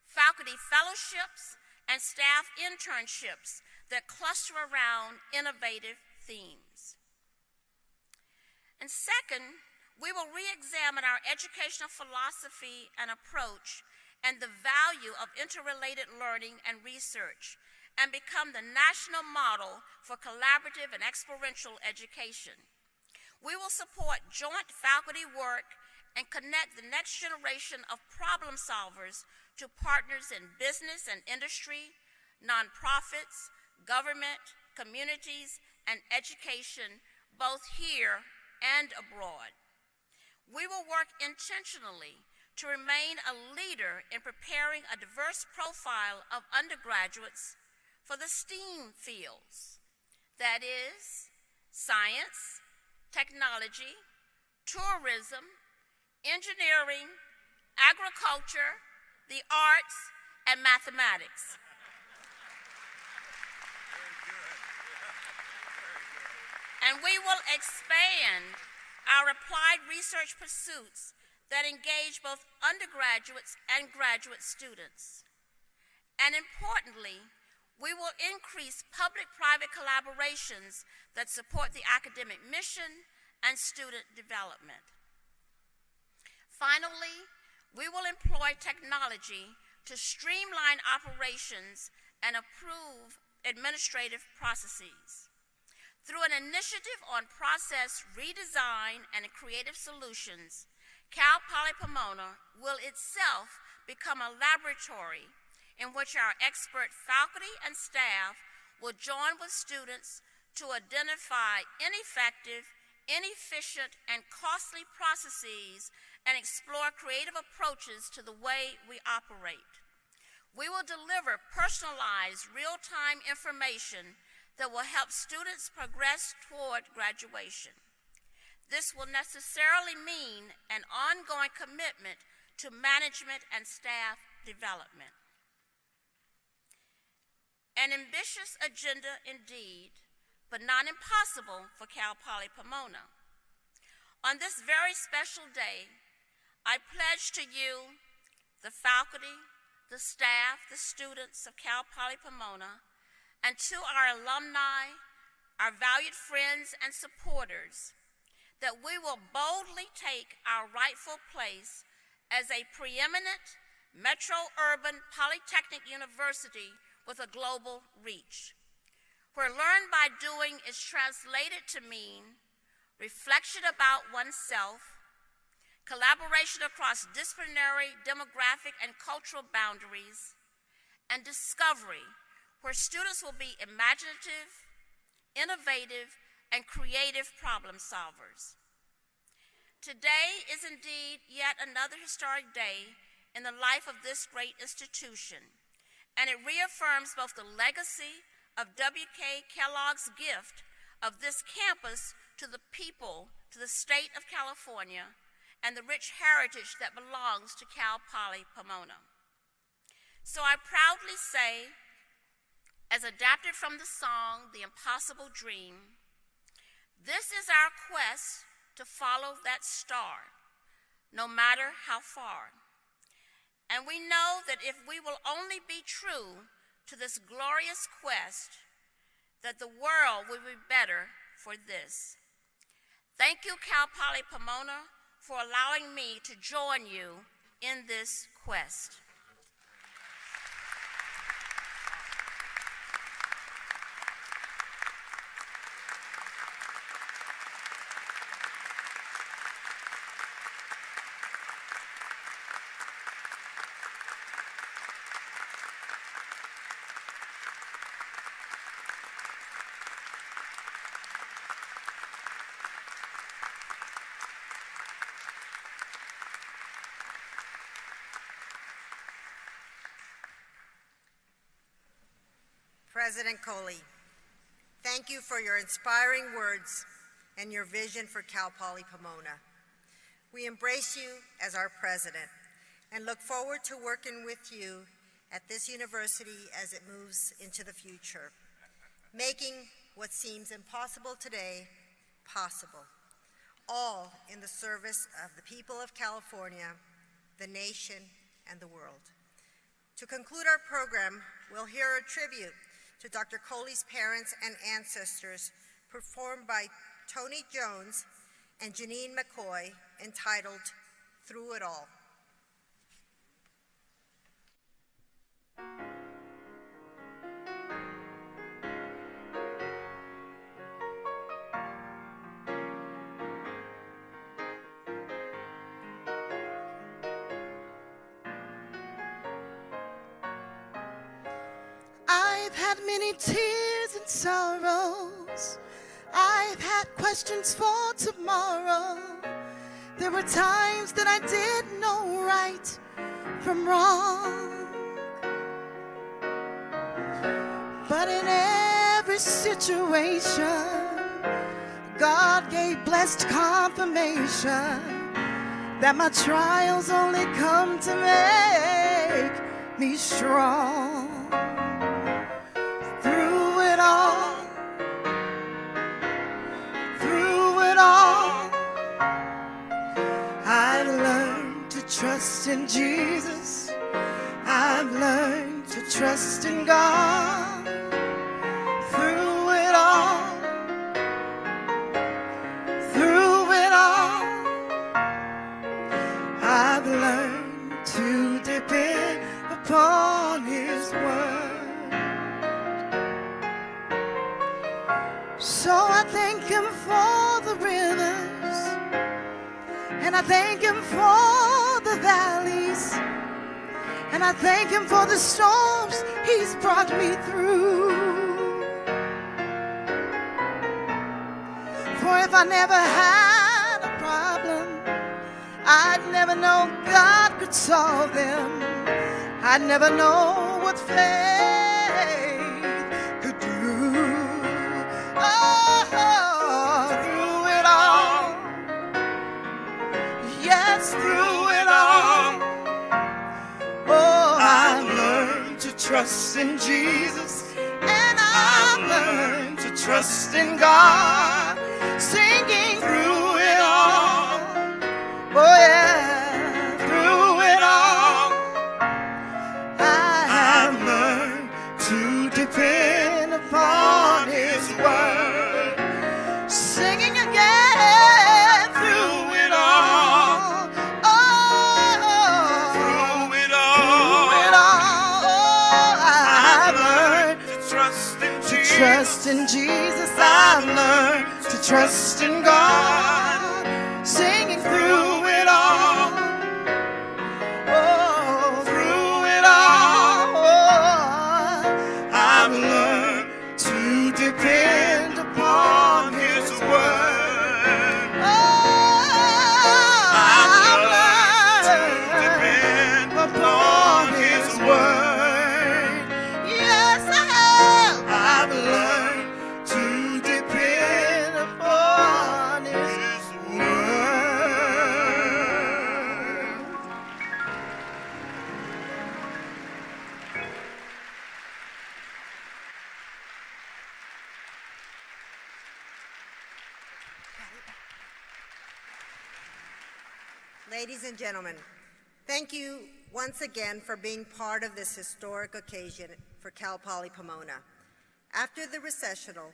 faculty fellowships, and staff internships that cluster around innovative themes. And second, we will re-examine our educational philosophy and approach and the value of interrelated learning and research, and become the national model for collaborative and experiential education. We will support joint faculty work and connect the next generation of problem solvers to partners in business and industry, nonprofits, government, communities, and education, both here and abroad. We will work intentionally to remain a leader in preparing a diverse profile of undergraduates for the STEAM fields, that is, science, technology, tourism, engineering, agriculture, the arts, and mathematics. And we will expand our applied research pursuits that engage both undergraduates and graduate students. And importantly, we will increase public-private collaborations that support the academic mission and student development. Finally, we will employ technology to streamline operations and improve administrative processes. Through an initiative on process redesign and creative solutions, Cal Poly Pomona will itself become a laboratory in which our expert faculty and staff will join with students to identify ineffective, inefficient, and costly processes and explore creative approaches to the way we operate. We will deliver personalized, real-time information that will help students progress toward graduation. This will necessarily mean an ongoing commitment to management and staff development. An ambitious agenda indeed, but not impossible for Cal Poly Pomona. On this very special day, I pledge to you, the faculty, the staff, the students of Cal Poly Pomona, and to our alumni, our valued friends and supporters, that we will boldly take our rightful place as a preeminent metro-urban polytechnic university with a global reach, where learn by doing is translated to mean reflection about oneself, collaboration across disciplinary, demographic, and cultural boundaries, and discovery, where students will be imaginative, innovative, and creative problem solvers. Today is indeed yet another historic day in the life of this great institution, and it reaffirms both the legacy of W.K. Kellogg's gift of this campus to the people, to the state of California, and the rich heritage that belongs to Cal Poly Pomona. So I proudly say, as adapted from the song, The Impossible Dream, this is our quest to follow that star, no matter how far. And we know that if we will only be true to this glorious quest, that the world will be better for this. Thank you, Cal Poly Pomona, for allowing me to join you in this quest. President Coley, thank you for your inspiring words and your vision for Cal Poly Pomona. We embrace you as our president and look forward to working with you at this university as it moves into the future, making what seems impossible today possible, all in the service of the people of California, the nation, and the world. To conclude our program, we'll hear a tribute to Dr. Coley's parents and ancestors performed by Tony Jones and Janine McCoy, entitled Through It All. I've had many tears and sorrows. I've had questions for tomorrow. There were times that I didn't know right from wrong. But in every situation, God gave blessed confirmation that my trials only come to make me strong. Through it all, I've learned to trust in Jesus. I've learned to trust in God. Through it all, I've learned to depend upon His word. So I thank Him for the rivers, and I thank Him for the valleys, and I thank Him for the storms He's brought me through. For if I never had a problem, I'd never know God could solve them. I'd never know what faith could do. Oh, through it all, yes, through it all, oh, I've learned to trust in Jesus, and I've learned to trust in God, singing through it all, oh yeah, through it all, I have learned to depend upon His word, singing again through it all, oh, through it all, oh, I've learned to trust in Jesus, I've learned to trust in God, singing through it all, oh, through it all, oh, I've learned to depend upon His word. Oh, I've learned to depend upon His word. Yes, I have. I've learned to depend upon His word. Ladies and gentlemen, thank you once again for being part of this historic occasion for Cal Poly Pomona. After the recessional,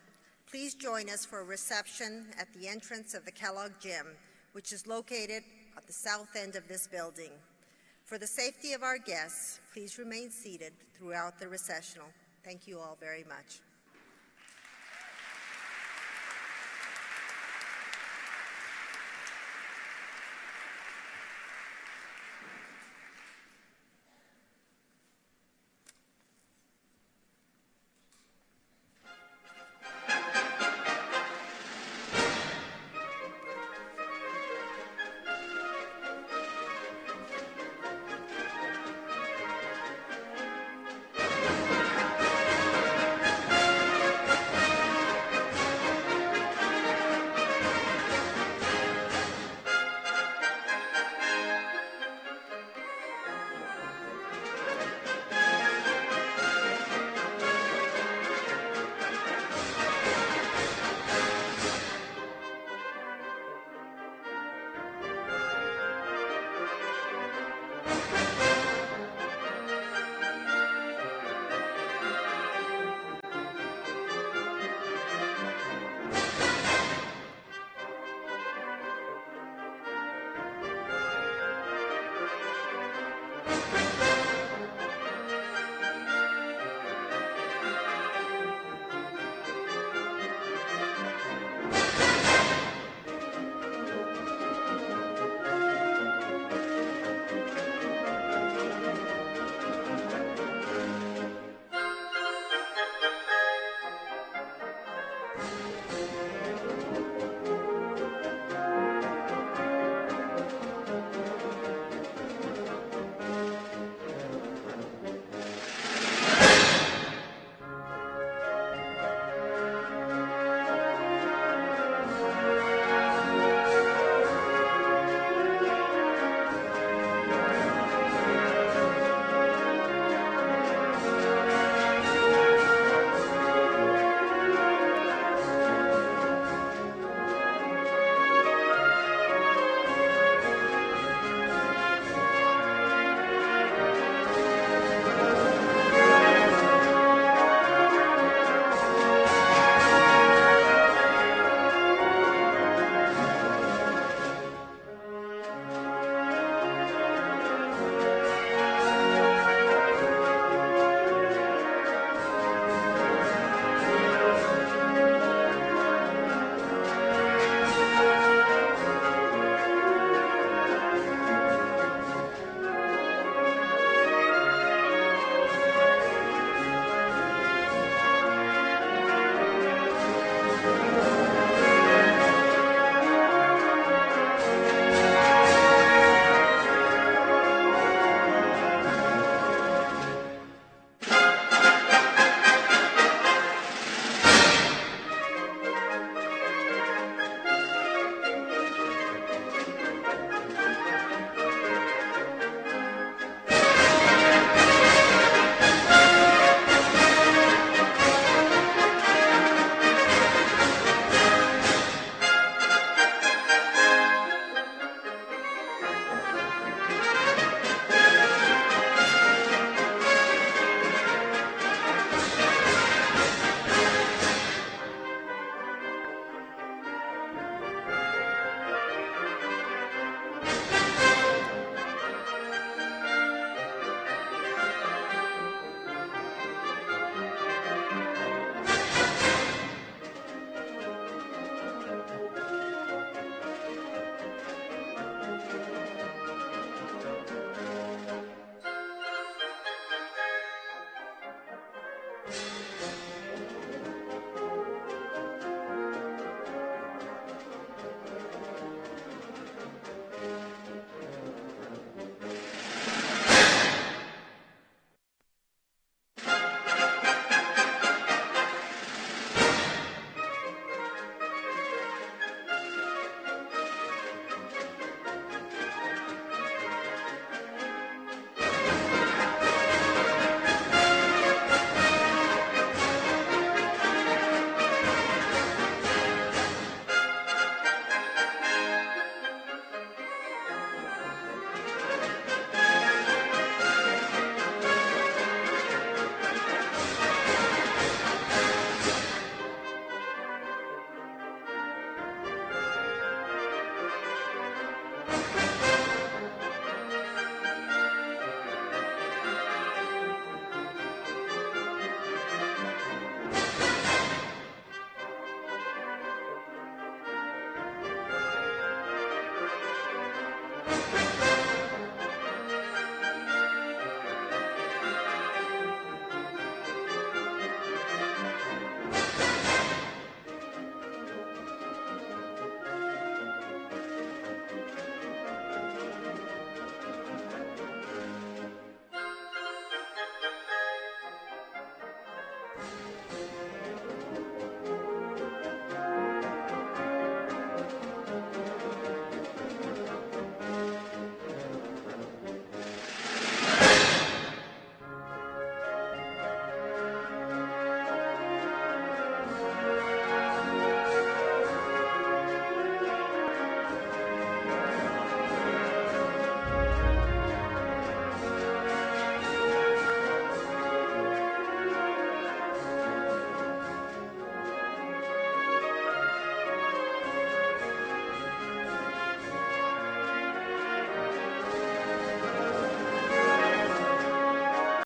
please join us for a reception at the entrance of the Kellogg Gym, which is located at the south end of this building. For the safety of our guests, please remain seated throughout the recessional. Thank you all very much.